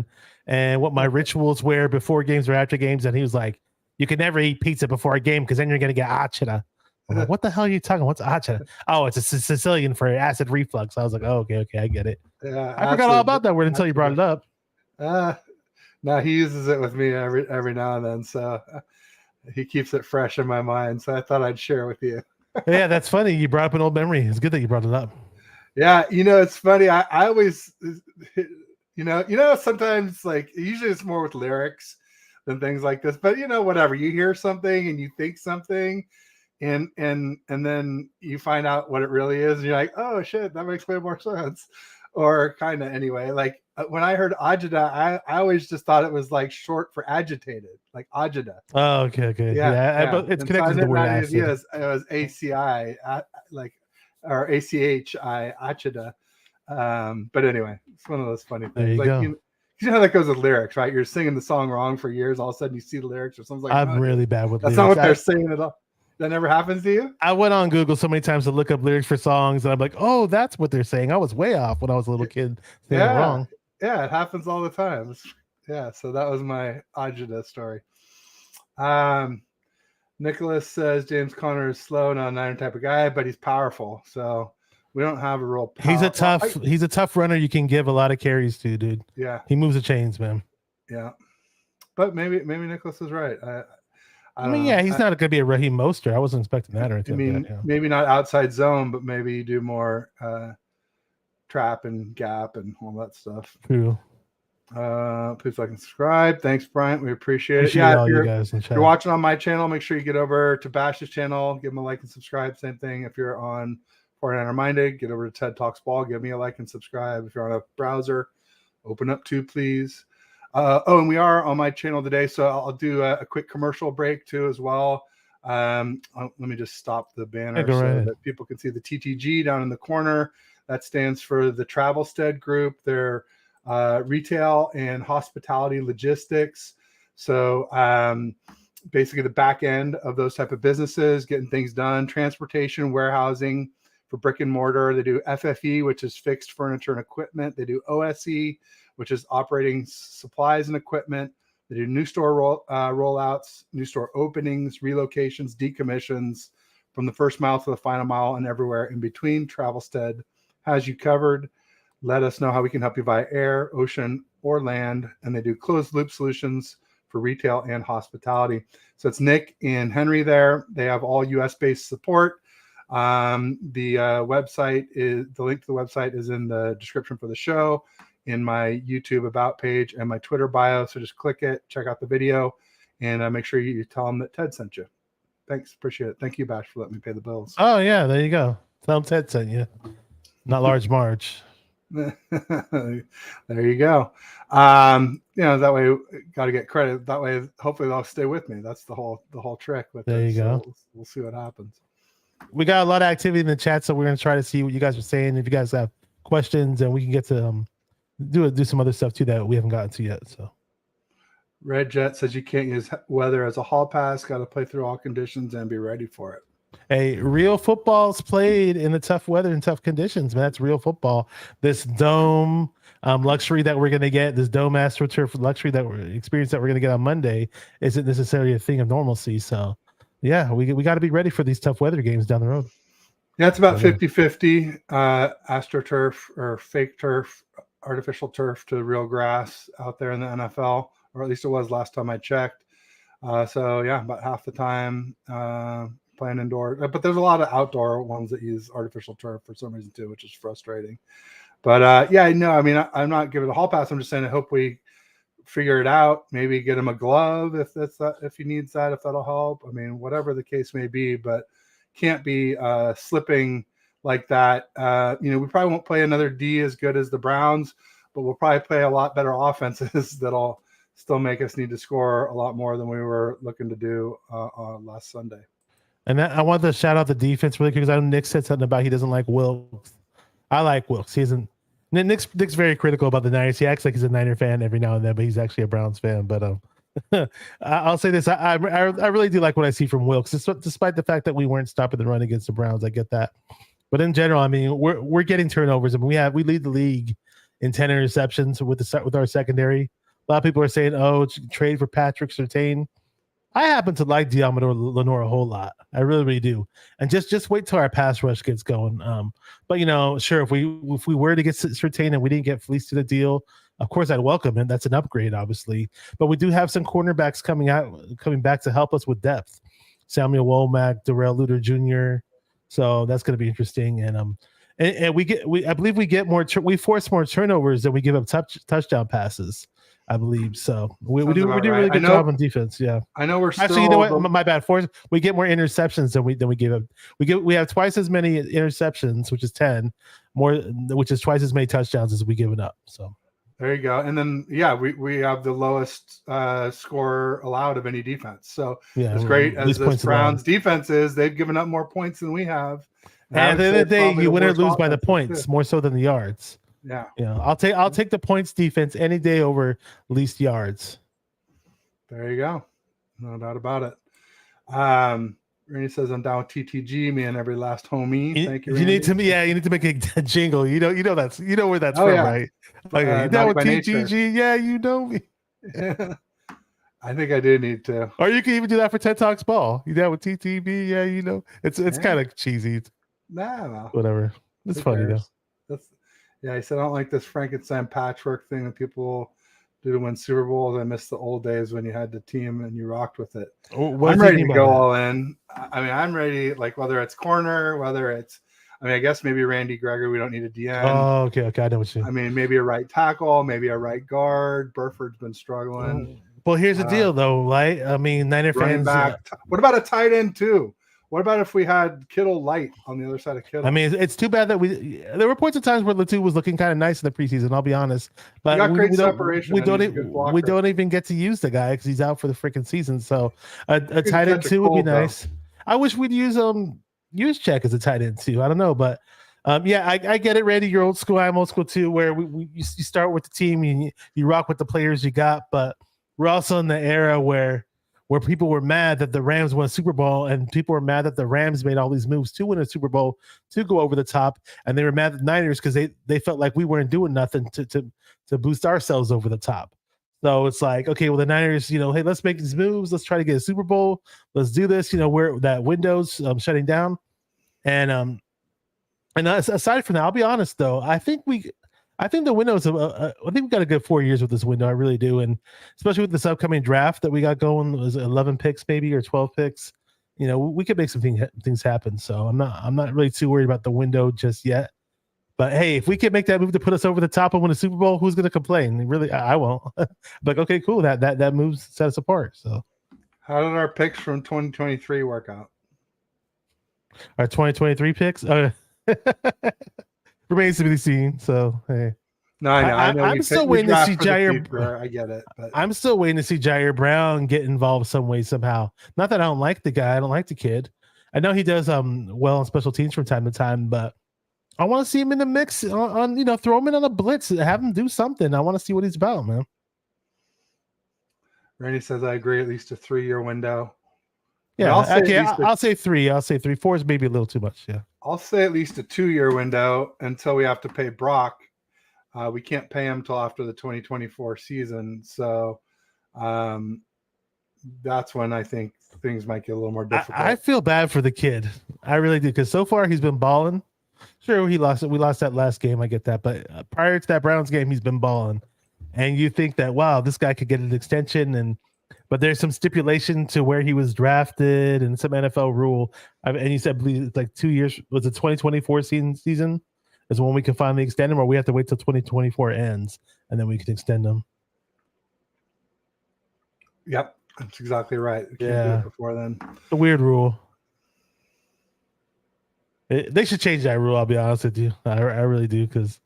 and what my rituals were before games or after games, and he was like, "You can never eat pizza before a game because then you're gonna get agita." I'm like, "What the hell are you talking? What's agita?" Oh, it's a Sicilian for acid reflux. I was like, "Oh, okay, I get it." Yeah, I forgot all about that word until you brought it up. No, he uses it with me every now and then, so he keeps it fresh in my mind. So I thought I'd share with you. Yeah, that's funny. You brought up an old memory. It's good that you brought it up. Yeah, it's funny. I always, sometimes usually it's more with lyrics than things like this. But whatever, you hear something and you think something, and then you find out what it really is, and you're like, oh shit, that makes way more sense. Or kind of anyway. Like when I heard agita, I always just thought it was like short for agitated, like agita. Oh, okay. Yeah. It's connected to the word acid. It was ACI, or ACHI, agita. But anyway, it's one of those funny things. There you go. You know how that goes with lyrics, right? You're singing the song wrong for years. All of a sudden, you see the lyrics or something like. I'm really bad with that's lyrics. Not what they're saying at all. That never happens to you? I went on Google so many times to look up lyrics for songs, and I'm like, oh, that's what they're saying. I was way off when I was a little kid saying it wrong. Yeah, it happens all the time. Yeah, so that was my agita story. Nicholas says James Conner is slow, not a Niner type of guy, but he's powerful. So we don't have a real power. He's a tough runner you can give a lot of carries to, dude. Yeah. He moves the chains, man. Yeah. But maybe Nicholas is right. I mean, he's not going to be a Raheem Mostert. I wasn't expecting that or anything. Like that, maybe not outside zone, but maybe you do more trap and gap and all that stuff. True. Please like and subscribe. Thanks, Bryant. We appreciate it. Yeah, if you're watching on my channel, make sure you get over to Bash's channel, give him a like and subscribe. Same thing. If you're on 49er Minded, get over to TED Talks Ball, give me a like and subscribe. If you're on a browser, open up to please. And we are on my channel today, so I'll do a quick commercial break too as well. Let me just stop the banner so that people can see the TTG down in the corner. That stands for the Travelstead Group. They're retail and hospitality logistics. So basically the back end of those type of businesses, getting things done, transportation, warehousing for brick and mortar. They do FFE, which is fixed furniture and equipment. They do OSE, which is operating supplies and equipment. They do new store rollouts, new store openings, relocations, decommissions from the first mile to the final mile and everywhere in between. Travelstead has you covered. Let us know how we can help you via air, ocean, or land. And they do closed loop solutions for retail and hospitality. So it's Nick and Henry there. They have all US-based support. The website is, the link to the website is in the description for the show, in my YouTube about page and my Twitter bio. So just click it, check out the video, and make sure you tell them that Ted sent you. Thanks. Appreciate it. Thank you, Bash, for letting me pay the bills. Oh, yeah. There you go. Tell them Ted sent you. Not Large March. There you go. That way, got to get credit. That way, hopefully they'll stay with me. That's the whole trick with there this. You go. So we'll see what happens. We got a lot of activity in the chat, so we're going to try to see what you guys are saying. If you guys have questions, and we can get to do some other stuff too that we haven't gotten to yet. So Red Jet says you can't use weather as a hall pass. Got to play through all conditions and be ready for it. Hey, real football's played in the tough weather and tough conditions, man. That's real football. This dome luxury that we're going to get, this dome AstroTurf luxury that we're going to get on Monday, isn't necessarily a thing of normalcy. So yeah, we got to be ready for these tough weather games down the road. Yeah, it's about 50-50 AstroTurf or fake turf, artificial turf to real grass out there in the NFL, or at least it was last time I checked. So yeah, about half the time playing indoor, but there's a lot of outdoor ones that use artificial turf for some reason too, which is frustrating. But yeah, no, I mean, I'm not giving a hall pass. I'm just saying I hope we figure it out. Maybe get him a glove if he needs that, if that'll help. I mean, whatever the case may be, but can't be slipping like that. We probably won't play another D as good as the Browns, but we'll probably play a lot better offenses that'll still make us need to score a lot more than we were looking to do on last Sunday. And I wanted to shout out the defense really quick because I know Nick said something about he doesn't like Wilkes. I like Wilkes. He isn't. Nick's very critical about the Niners. He acts like he's a Niner fan every now and then, but he's actually a Browns fan. But I'll say this: I really do like what I see from Wilkes, despite the fact that we weren't stopping the run against the Browns. I get that, but in general, I mean, we're getting turnovers. I mean, we lead the league in 10 interceptions with our secondary. A lot of people are saying, "Oh, trade for Patrick Surtain." I happen to like Diamador Lenore a whole lot. I really, really do. And just wait till our pass rush gets going. But sure, if we were to get Surtain and we didn't get fleeced to the deal, of course I'd welcome it. That's an upgrade, obviously. But we do have some cornerbacks coming back to help us with depth. Samuel Womack, Darrell Luter Jr. So that's going to be interesting. And I believe we get more. We force more turnovers than we give up touchdown passes. I believe so. We do a really good job on defense. Yeah, I know we're still, actually. You know what? My bad. We get more interceptions than we give up. We have twice as many interceptions, which is 10 more, which is twice as many touchdowns as we given up. So there you go. And then we have the lowest score allowed of any defense. So as great as this Browns defense is, they've given up more points than we have. And at the end of the day, you win or lose by the points more so than the yards. Yeah. I'll take the points defense any day over least yards. There you go. No doubt about it. Randy says I'm down with TTG, me and every last homie. Thank you, Randy. You need to make a jingle. You know where that's from, right? Okay, you down with TTG? Nature. Yeah, you know me. I think I do need to. Or you can even do that for TED Talks Ball. You down with TTB? Yeah, it's kind of cheesy. Nah, whatever. It's funny though. Yeah, he said, I don't like this Frankenstein patchwork thing that people do to win Super Bowls. I miss the old days when you had the team and you rocked with it. I'm ready to go all in. I mean, I'm ready, like whether it's corner, I guess maybe Randy Gregory, we don't need a DN. Oh, okay. I know what you mean. I mean, maybe a right tackle, maybe a right guard. Burford's been struggling. Well, here's the deal, though, right? I mean, Niner fans. What about a tight end, too? What about if we had Kittle light on the other side of Kittle? I mean, it's too bad that there were points of times where Latu was looking kind of nice in the preseason. I'll be honest, but we don't even get to use the guy because he's out for the freaking season. So a tight end too would be nice. I wish we'd use Check as a tight end too. I don't know, but I get it, Randy. You're old school. I'm old school too. Where you start with the team, you rock with the players you got, but we're also in the era where people were mad that the Rams won a Super Bowl and people were mad that the Rams made all these moves to win a Super Bowl to go over the top. And they were mad at the Niners because they felt like we weren't doing nothing to boost ourselves over the top. So it's like, okay, well, the Niners, hey, let's make these moves. Let's try to get a Super Bowl. Let's do this. Where that window's shutting down. And aside from that, I'll be honest, though, I think the window is. I think we got a good 4 years with this window. I really do, and especially with this upcoming draft that we got going, was 11 picks maybe or 12 picks. We could make some things happen. So I'm not really too worried about the window just yet. But hey, if we can make that move to put us over the top and win a Super Bowl, who's going to complain? Really, I won't. But okay, cool. That move set us apart. So how did our picks from 2023 work out? Our 2023 picks. Remains to be seen. So hey, no, I know. I'm still waiting to see Jair. I get it, but I'm still waiting to see Jair Brown get involved some way somehow. Not that I don't like the guy. I don't like the kid. I know he does well on special teams from time to time, but I want to see him in the mix. On throw him in on a blitz, have him do something. I want to see what he's about, man. Randy says I agree. At least a 3-year window. Yeah, I'll say 3. I'll say 3. 4 is maybe a little too much. Yeah. I'll say at least a 2-year window until we have to pay Brock. We can't pay him till after the 2024 season. So that's when I think things might get a little more difficult. I feel bad for the kid. I really do, because so far he's been balling. Sure, we lost that last game. I get that. But prior to that Browns game, he's been balling. And you think that, wow, this guy could get an extension, but there's some stipulation to where he was drafted and some NFL rule. And you said, I believe it's like 2 years. Was it 2024 season is when we can finally extend him, or we have to wait till 2024 ends and then we can extend him? Yep, that's exactly right. We can't do it before then. A weird rule. They should change that rule. I'll be honest with you. I really do, because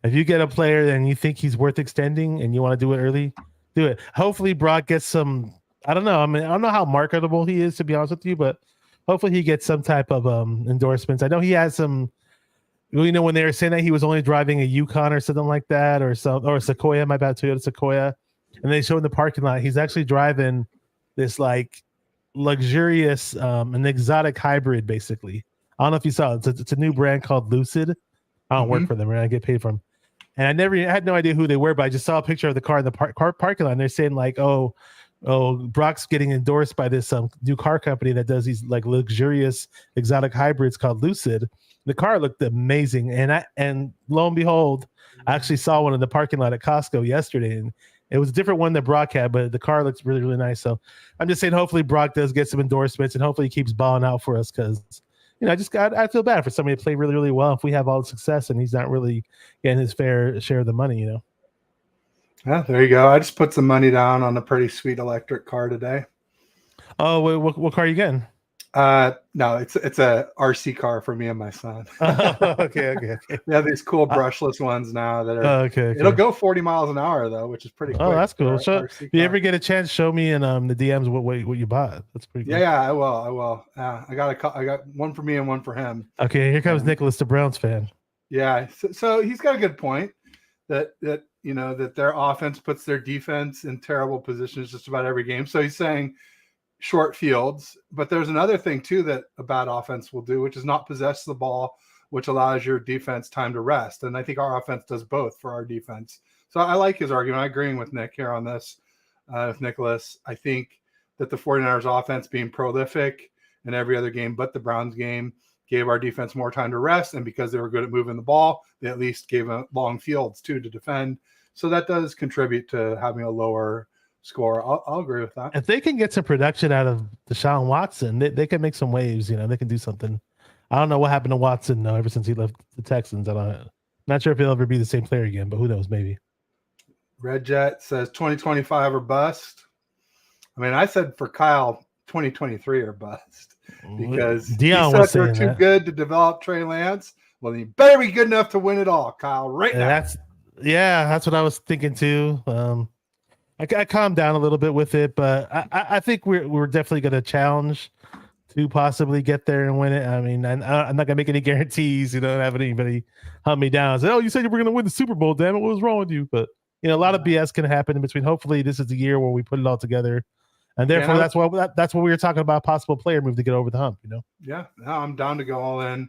if you get a player and you think he's worth extending and you want to do it early, do it. Hopefully Brock gets some. I don't know. I mean, I don't know how marketable he is, to be honest with you, but hopefully he gets some type of endorsements. I know he has some. You know, when they were saying that he was only driving a Yukon or something like that, or Sequoia, my bad, Toyota Sequoia, and they showed in the parking lot he's actually driving this like luxurious, an exotic hybrid, basically. I don't know if you saw it. It's a new brand called Lucid. I don't work for them, right? I get paid from. And I had no idea who they were, but I just saw a picture of the car in the parking lot. And they're saying like, oh, Brock's getting endorsed by this new car company that does these like luxurious exotic hybrids called Lucid. The car looked amazing, and lo and behold, I actually saw one in the parking lot at Costco yesterday, and it was a different one that Brock had, but the car looks really, really nice. So I'm just saying, hopefully Brock does get some endorsements, and hopefully he keeps balling out for us, because I feel bad for somebody to play really, really well if we have all the success and he's not really getting his fair share of the money, Yeah, there you go. I just put some money down on a pretty sweet electric car today. Oh, what car are you getting? No, it's a RC car for me and my son. Okay. We have these cool brushless ones now that are okay. It'll go 40 miles an hour though, which is pretty quick. Oh, that's cool. If you ever get a chance, show me in the DMs what you bought. That's pretty cool. Yeah, I will. I got one for me and one for him. Okay, here comes Nicholas, the Browns fan. Yeah, so he's got a good point that that their offense puts their defense in terrible positions just about every game. So he's saying short fields, but there's another thing too that a bad offense will do, which is not possess the ball, which allows your defense time to rest. And I think our offense does both for our defense. So I like his argument. I'm agreeing with Nick here on this, with Nicholas. I think that the 49ers offense being prolific in every other game but the Browns game gave our defense more time to rest. And because they were good at moving the ball, they at least gave long fields too to defend. So that does contribute to having a lower score. I'll agree with that. If they can get some production out of Deshaun Watson, they can make some waves. They can do something. I don't know what happened to Watson ever since he left the Texans. Not sure if he'll ever be the same player again, but who knows? Maybe. Red Jet says 2025 or bust. I mean, I said for Kyle 2023 or bust, because Dion he was said they're too good to develop Trey Lance. Well, he better be good enough to win it all, Kyle. Right now. That's what I was thinking too. I calmed down a little bit with it, but I think we're definitely going to challenge to possibly get there and win it. I mean, I'm not going to make any guarantees, and have anybody hunt me down and say, "Oh, you said you were going to win the Super Bowl, damn it, what was wrong with you?" But a lot of BS can happen in between. Hopefully, this is the year where we put it all together, and therefore that's what we were talking about, possible player move to get over the hump. Yeah, no, I'm down to go all in,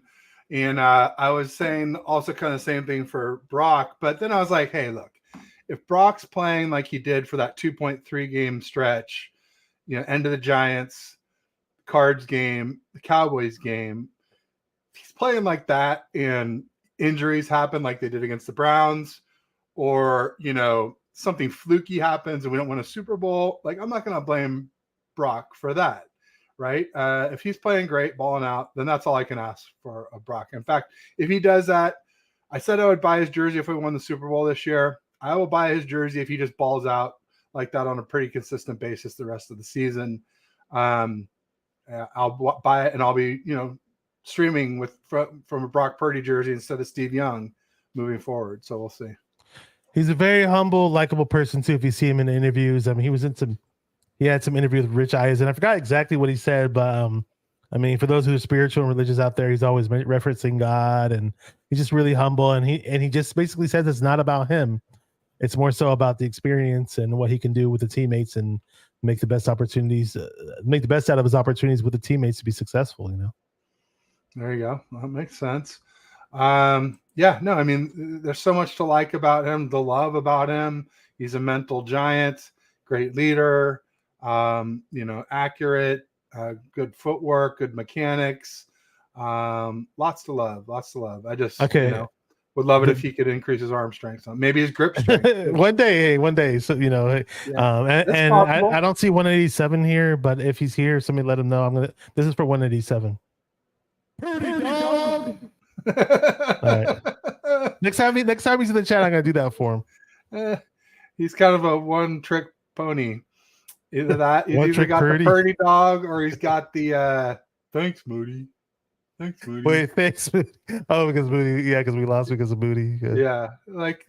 and I was saying also kind of the same thing for Brock, but then I was like, hey, look. If Brock's playing like he did for that 2.3 game stretch, end of the Giants, Cards game, the Cowboys game, if he's playing like that and injuries happen like they did against the Browns, or, something fluky happens and we don't win a Super Bowl, like I'm not going to blame Brock for that, right? If he's playing great, balling out, then that's all I can ask for a Brock. In fact, if he does that, I said I would buy his jersey if we won the Super Bowl this year. I will buy his jersey if he just balls out like that on a pretty consistent basis the rest of the season. I'll buy it, and I'll be, streaming from a Brock Purdy jersey instead of Steve Young moving forward. So we'll see. He's a very humble, likable person too. If you see him in the interviews, I mean, he had some interviews with Rich Eisen. I forgot exactly what he said, but I mean, for those who are spiritual and religious out there, he's always referencing God, and he's just really humble. And he just basically says it's not about him. It's more so about the experience and what he can do with the teammates and make the best opportunities, make the best out of his opportunities with the teammates to be successful. There you go. That makes sense. I mean, there's so much to like about him, the love about him. He's a mental giant, great leader, accurate, good footwork, good mechanics, lots to love. I just, would love it if he could increase his arm strength. Maybe his grip strength. One day. So, and I don't see 187 here, but if he's here, somebody let him know. This is for 187. All right. Next time he's in the chat, I'm going to do that for him. He's kind of a one-trick pony. Either that, he's One either trick got Purdy. the Purdy dog or he's got the thanks, Moody. Thanks, Moody. Wait, thanks. Oh, because Moody. Yeah, because we lost because of Moody. Yeah, like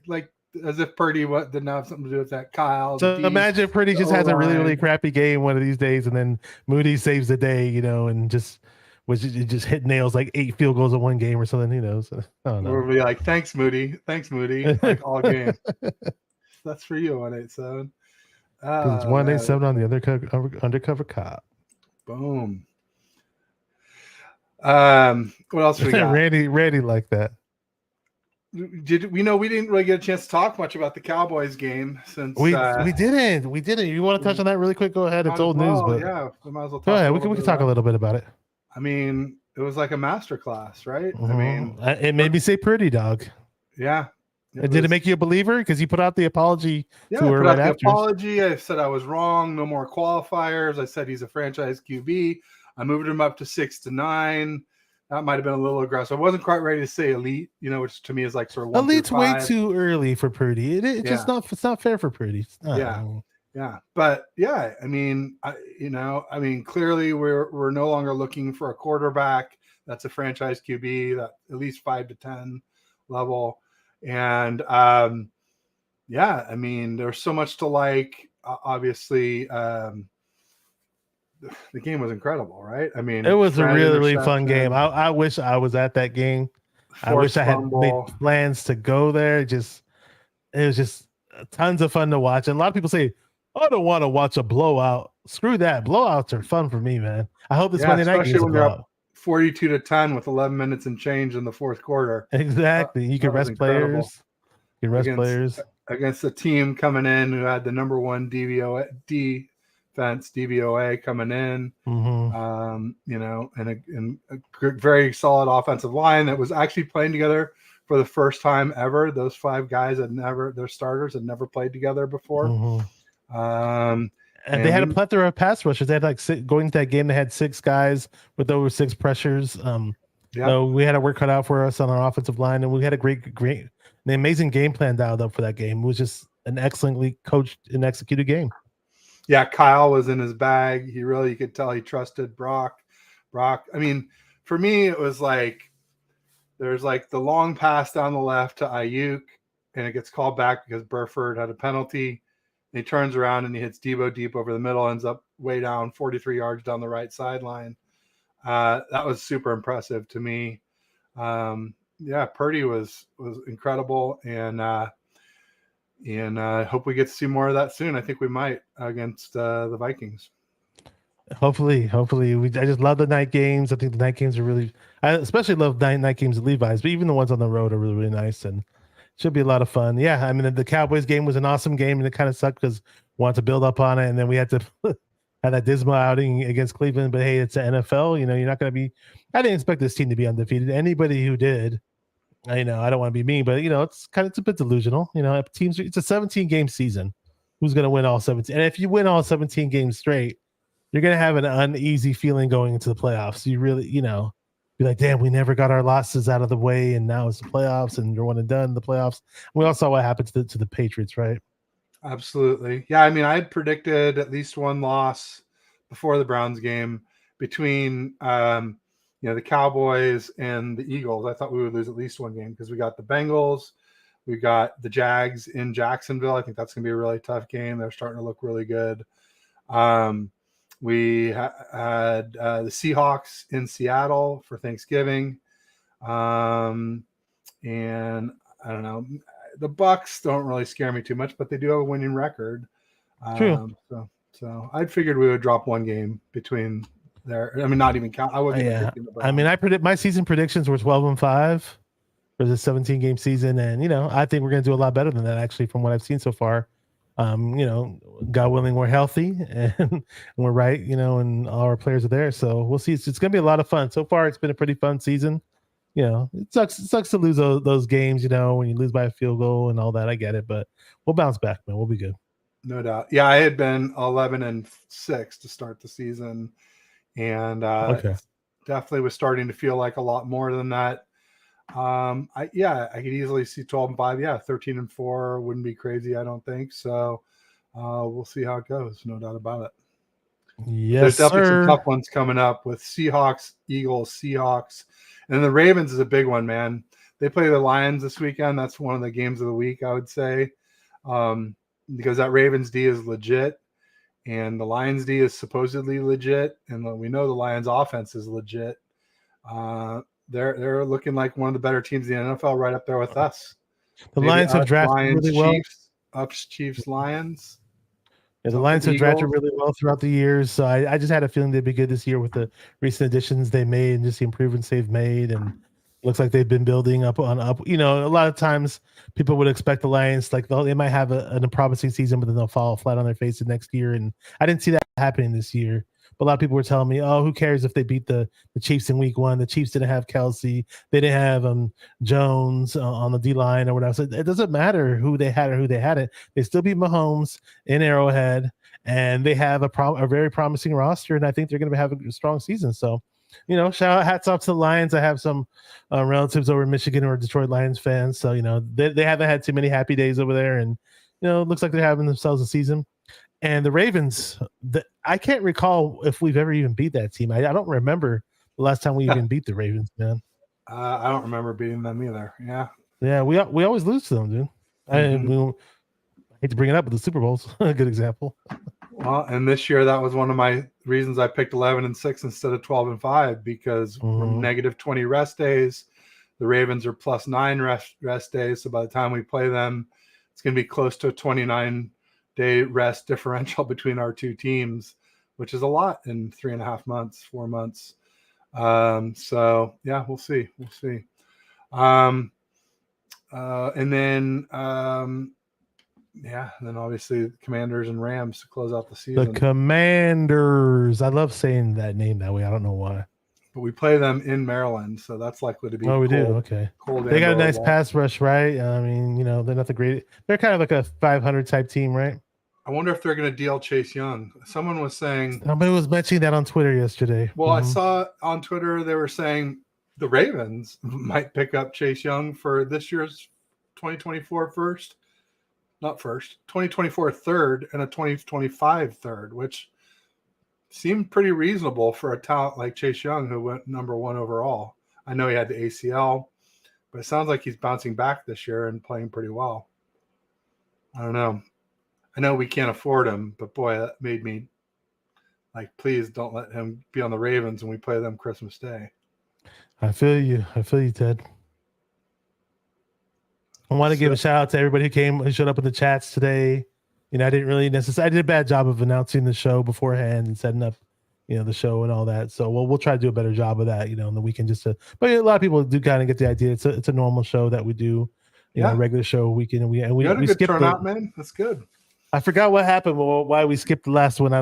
as if Purdy didn't have something to do with that. Kyle, the So D, imagine Purdy the just has a really, really O-line. crappy game one of these days, and then Moody saves the day, and just hit nails like 8 field goals in one game or something. Who knows? I don't know. We'll be like, thanks, Moody. Thanks, Moody. Like all game. That's for you, 187. Because it's 187 on the undercover cop. Boom. What else we got? Randy like that. We didn't really get a chance to talk much about the Cowboys game since We didn't. You want to touch on that really quick? Go ahead. It's old news, but yeah, we might as well talk. Go ahead. We can talk a little bit about it. I mean, it was like a masterclass, right? Mm-hmm. I mean, it made me say pretty dog. Yeah. Did it make you a believer? Because you put out the apology to her right after. Apology. I said I was wrong. No more qualifiers. I said he's a franchise QB. I moved him up to 6 to 9. That might have been a little aggressive. I wasn't quite ready to say elite, which to me is like sort of 1 elite's through 5. Way too early for Purdy. It's just not. It's not fair for Purdy. Yeah. But yeah, I mean, clearly we're no longer looking for a quarterback that's a franchise QB that at least 5 to 10 level. And yeah, I mean, there's so much to like. Obviously, the game was incredible, right? I mean, it was a really, really fun game. I wish I was at that game. I wish I had made plans to go there. It was just tons of fun to watch. And a lot of people say, I don't want to watch a blowout. Screw that. Blowouts are fun for me, man. I hope this Monday night game is a blowout. 42 to 10 with 11 minutes and change in the fourth quarter. Exactly. You can rest players. You can rest players against a team coming in who had the number 1 DVOA coming in, and a very solid offensive line that was actually playing together for the first time ever. Those 5 guys their starters had never played together before. And they had a plethora of pass rushers. They had going into that game, they had 6 guys with over 6 pressures. So we had our work cut out for us on our offensive line, and we had a great, an amazing game plan dialed up for that game. It was just an excellently coached and executed game. Yeah, Kyle was in his bag. You could tell he trusted Brock. I mean, for me, it was like there's like the long pass down the left to Ayuk, and it gets called back because Burford had a penalty. And he turns around and he hits Debo deep over the middle, ends up way down 43 yards down the right sideline. That was super impressive to me. Purdy was incredible, and I hope we get to see more of that soon. I think we might against the Vikings. Hopefully. I just love the night games. I think the night games are really. I especially love night games at Levi's, but even the ones on the road are really, really nice and should be a lot of fun. Yeah, I mean the Cowboys game was an awesome game, and it kind of sucked because we wanted to build up on it, and then we had to have that dismal outing against Cleveland. But hey, it's the NFL. You're not going to be. I didn't expect this team to be undefeated. Anybody who did. I don't want to be mean, but it's a bit delusional. Teams. It's a 17-game season. Who's going to win all 17? And if you win all 17 games straight, you're going to have an uneasy feeling going into the playoffs. You really, be like, damn, we never got our losses out of the way, and now it's the playoffs, and you're one and done in the playoffs. We all saw what happened to the Patriots, right? Absolutely. Yeah, I mean, I had predicted at least one loss before the Browns game between the Cowboys and the Eagles. I thought we would lose at least one game because we got the Bengals, we got the Jags in Jacksonville. I think that's going to be a really tough game. They're starting to look really good. We had the Seahawks in Seattle for Thanksgiving. And I don't know, the Bucks don't really scare me too much, but they do have a winning record. True. So I figured we would drop one game between there. I mean, not even count. I wasn't even thinking about. I mean, I predict my season predictions were 12-5 for the 17-game season, and I think we're going to do a lot better than that actually from what I've seen so far. God willing, we're healthy and we're right, and all our players are there. So we'll see. It's going to be a lot of fun. So far, it's been a pretty fun season. It sucks to lose those games, when you lose by a field goal and all that. I get it, but we'll bounce back, man. We'll be good. No doubt. Yeah, I had been 11-6 to start the season, and definitely was starting to feel like a lot more than that. I could easily see 12-5. Yeah, 13-4 wouldn't be crazy, I don't think. So We'll see how it goes. No doubt about it. Yes, There's definitely sir. some tough ones coming up with Seahawks, Eagles, Seahawks, and then the Ravens is a big one, man. They play the Lions this weekend. That's one of the games of the week, I would say, because that Ravens D is legit, and the Lions D is supposedly legit, and we know the Lions offense is legit. They're looking like one of the better teams in the NFL, right up there with us. The Maybe Lions have us, drafted Lions, really well. Chiefs, Lions. Yeah, the Lions have drafted really well throughout the years. So I just had a feeling they'd be good this year with the recent additions they made and just the improvements they've made. And looks like they've been building up on up. You know, a lot of times people would expect the Lions, like they might have a promising season, but then they'll fall flat on their face the next year. And I didn't see that happening this year. But a lot of people were telling me, oh, who cares if they beat the Chiefs in week one? The Chiefs didn't have Kelsey. They didn't have Jones on the D line or whatever. So it doesn't matter who they had or who they hadn't. They still beat Mahomes in Arrowhead, and they have a very promising roster. And I think they're going to have a strong season. So, you know, hats off to the Lions. I have some relatives over in Michigan who are Detroit Lions fans. So, you know, they haven't had too many happy days over there. And, you know, it looks like they're having themselves a season. And the Ravens, I can't recall if we've ever even beat that team. I don't remember the last time we even beat the Ravens, man. I don't remember beating them either. Yeah, we always lose to them, dude. Mm-hmm. I hate to bring it up, but the Super Bowl's a good example. Well, and this year that was one of my reasons I picked 11-6 instead of 12-5 because we're negative 20 rest days. The Ravens are plus 9 rest days. So by the time we play them, it's going to be close to a 29-day rest differential between our two teams, which is a lot in 3.5 months, 4 months. So yeah, we'll see. And then and then obviously Commanders and Rams to close out the season. The Commanders. I love saying that name that way. I don't know why. But we play them in Maryland, so that's likely to be. Oh, we do. Okay. They got a nice pass rush, right? I mean, you know, they're not the great. They're kind of like a 500 type team, right? I wonder if they're going to deal Chase Young. Someone was saying. Somebody was mentioning that on Twitter yesterday. Well, I saw on Twitter they were saying the Ravens might pick up Chase Young for this year's 2024 first. Not first, 2024 third and a 2025 third, which seemed pretty reasonable for a talent like Chase Young, who went number 1 overall. I know he had the ACL, but it sounds like he's bouncing back this year and playing pretty well. I don't know. I know we can't afford him, but boy, that made me like, please don't let him be on the Ravens when we play them Christmas Day. I feel you, Ted. I want to give a shout out to everybody who showed up in the chats today. You know, I didn't really necessarily. I did a bad job of announcing the show beforehand and setting up, you know, the show and all that. So we'll try to do a better job of that, you know, on the weekend. But a lot of people do kind of get the idea. It's a normal show that we do, you know, a regular show weekend. And we had a good turnout, man. That's good. I forgot what happened. Why we skipped the last one. I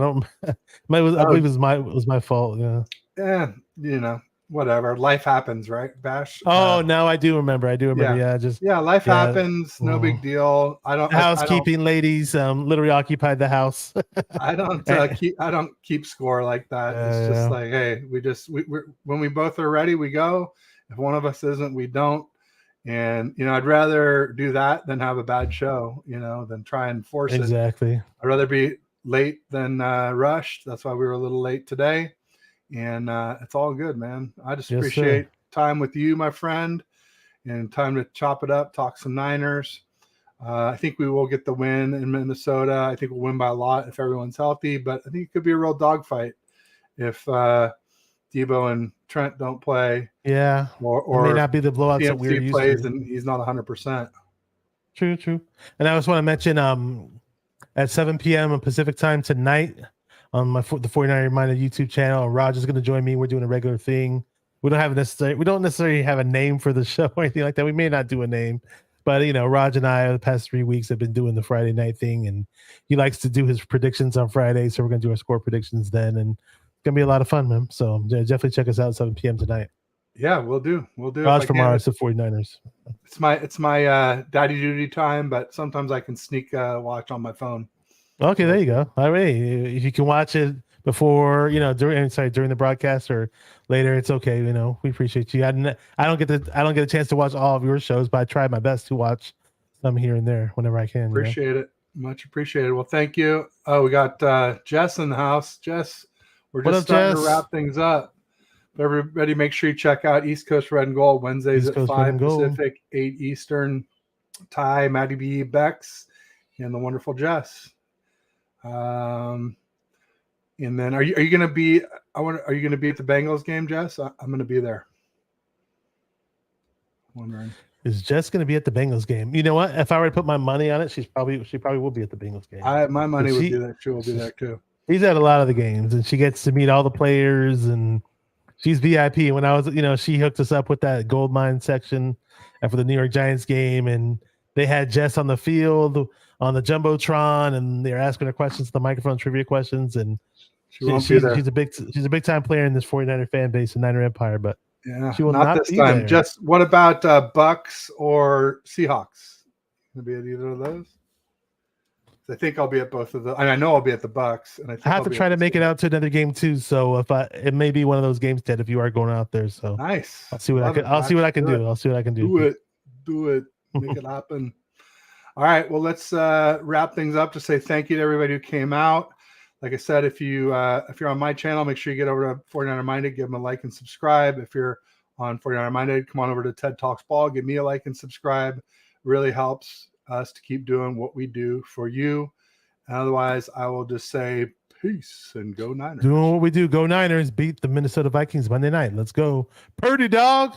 believe it was my fault. Yeah. Yeah, you know. Whatever, life happens, right, Bash? Oh, no, I do remember. Yeah, life happens. No big deal. Housekeeping ladies literally occupied the house. I don't keep score like that. It's just like, hey, we're when we both are ready, we go. If one of us isn't, we don't. And you know, I'd rather do that than have a bad show, you know, than try and force it. Exactly. I'd rather be late than rushed. That's why we were a little late today. And it's all good, man. I just appreciate time with you, my friend, and time to chop it up, talk some Niners. I think we will get the win in Minnesota. I think we'll win by a lot if everyone's healthy, but I think it could be a real dogfight if Debo and Trent don't play. Yeah, or it may not be the blowouts that we're used plays to. And he's not 100%. True. And I just want to mention at 7 p.m. Pacific time tonight, on the 49er Minded YouTube channel. Roger's going to join me. We're doing a regular thing. We don't necessarily have a name for the show or anything like that. We may not do a name, but you know, Raj and I over the past 3 weeks have been doing the Friday night thing, and he likes to do his predictions on Friday. So we're going to do our score predictions then, and it's going to be a lot of fun, man. So definitely check us out at 7 p.m. tonight. Yeah, we'll do. Raj from RS of 49ers. It's my daddy duty time, but sometimes I can sneak watch on my phone. Okay, there you go. All right, if you can watch it before, you know, during the broadcast or later, it's okay. You know, we appreciate you. I don't get a chance to watch all of your shows, but I try my best to watch some here and there whenever I can. Appreciate it. Much appreciated. Well, thank you. Oh, we got Jess in the house. Jess, we're What just up, starting to Jess? wrap things up. Everybody, make sure you check out East Coast Red and Gold Wednesdays East at Coast Red 5 and Gold. Pacific, 8 Eastern. Ty, Maddie B, Bex, and the wonderful Jess. And then, are you going to be? Are you going to be at the Bengals game, Jess? I'm going to be there. Wondering. Is Jess going to be at the Bengals game? You know what? If I were to put my money on it, she probably will be at the Bengals game. My money would be that she will be there too. She's at a lot of the games, and she gets to meet all the players, and she's VIP. When I was, she hooked us up with that gold mine section for the New York Giants game, and they had Jess on the field on the jumbotron, and they're asking her questions, the microphone trivia questions, and she's a big time player in this 49er fan base and Niner Empire, but yeah, she will not this be time. there. Just what about Bucks or Seahawks? Gonna be at either of those? I think I'll be at both of those. I know I'll be at the Bucks, and I have to try to make it out to another game too. So it may be one of those games, Ted, if you are going out there. So nice. I'll see what I can. I'll see what I can do. I'll see what I can do. Do it. Make it happen. All right. Well, let's wrap things up to say thank you to everybody who came out. Like I said, if you're on my channel, make sure you get over to 49er Minded, give them a like and subscribe. If you're on 49er Minded, come on over to TED Talks Ball, give me a like and subscribe. It really helps us to keep doing what we do for you. And otherwise, I will just say peace and go Niners. Doing what we do. Go Niners. Beat the Minnesota Vikings Monday night. Let's go. Purdy dog.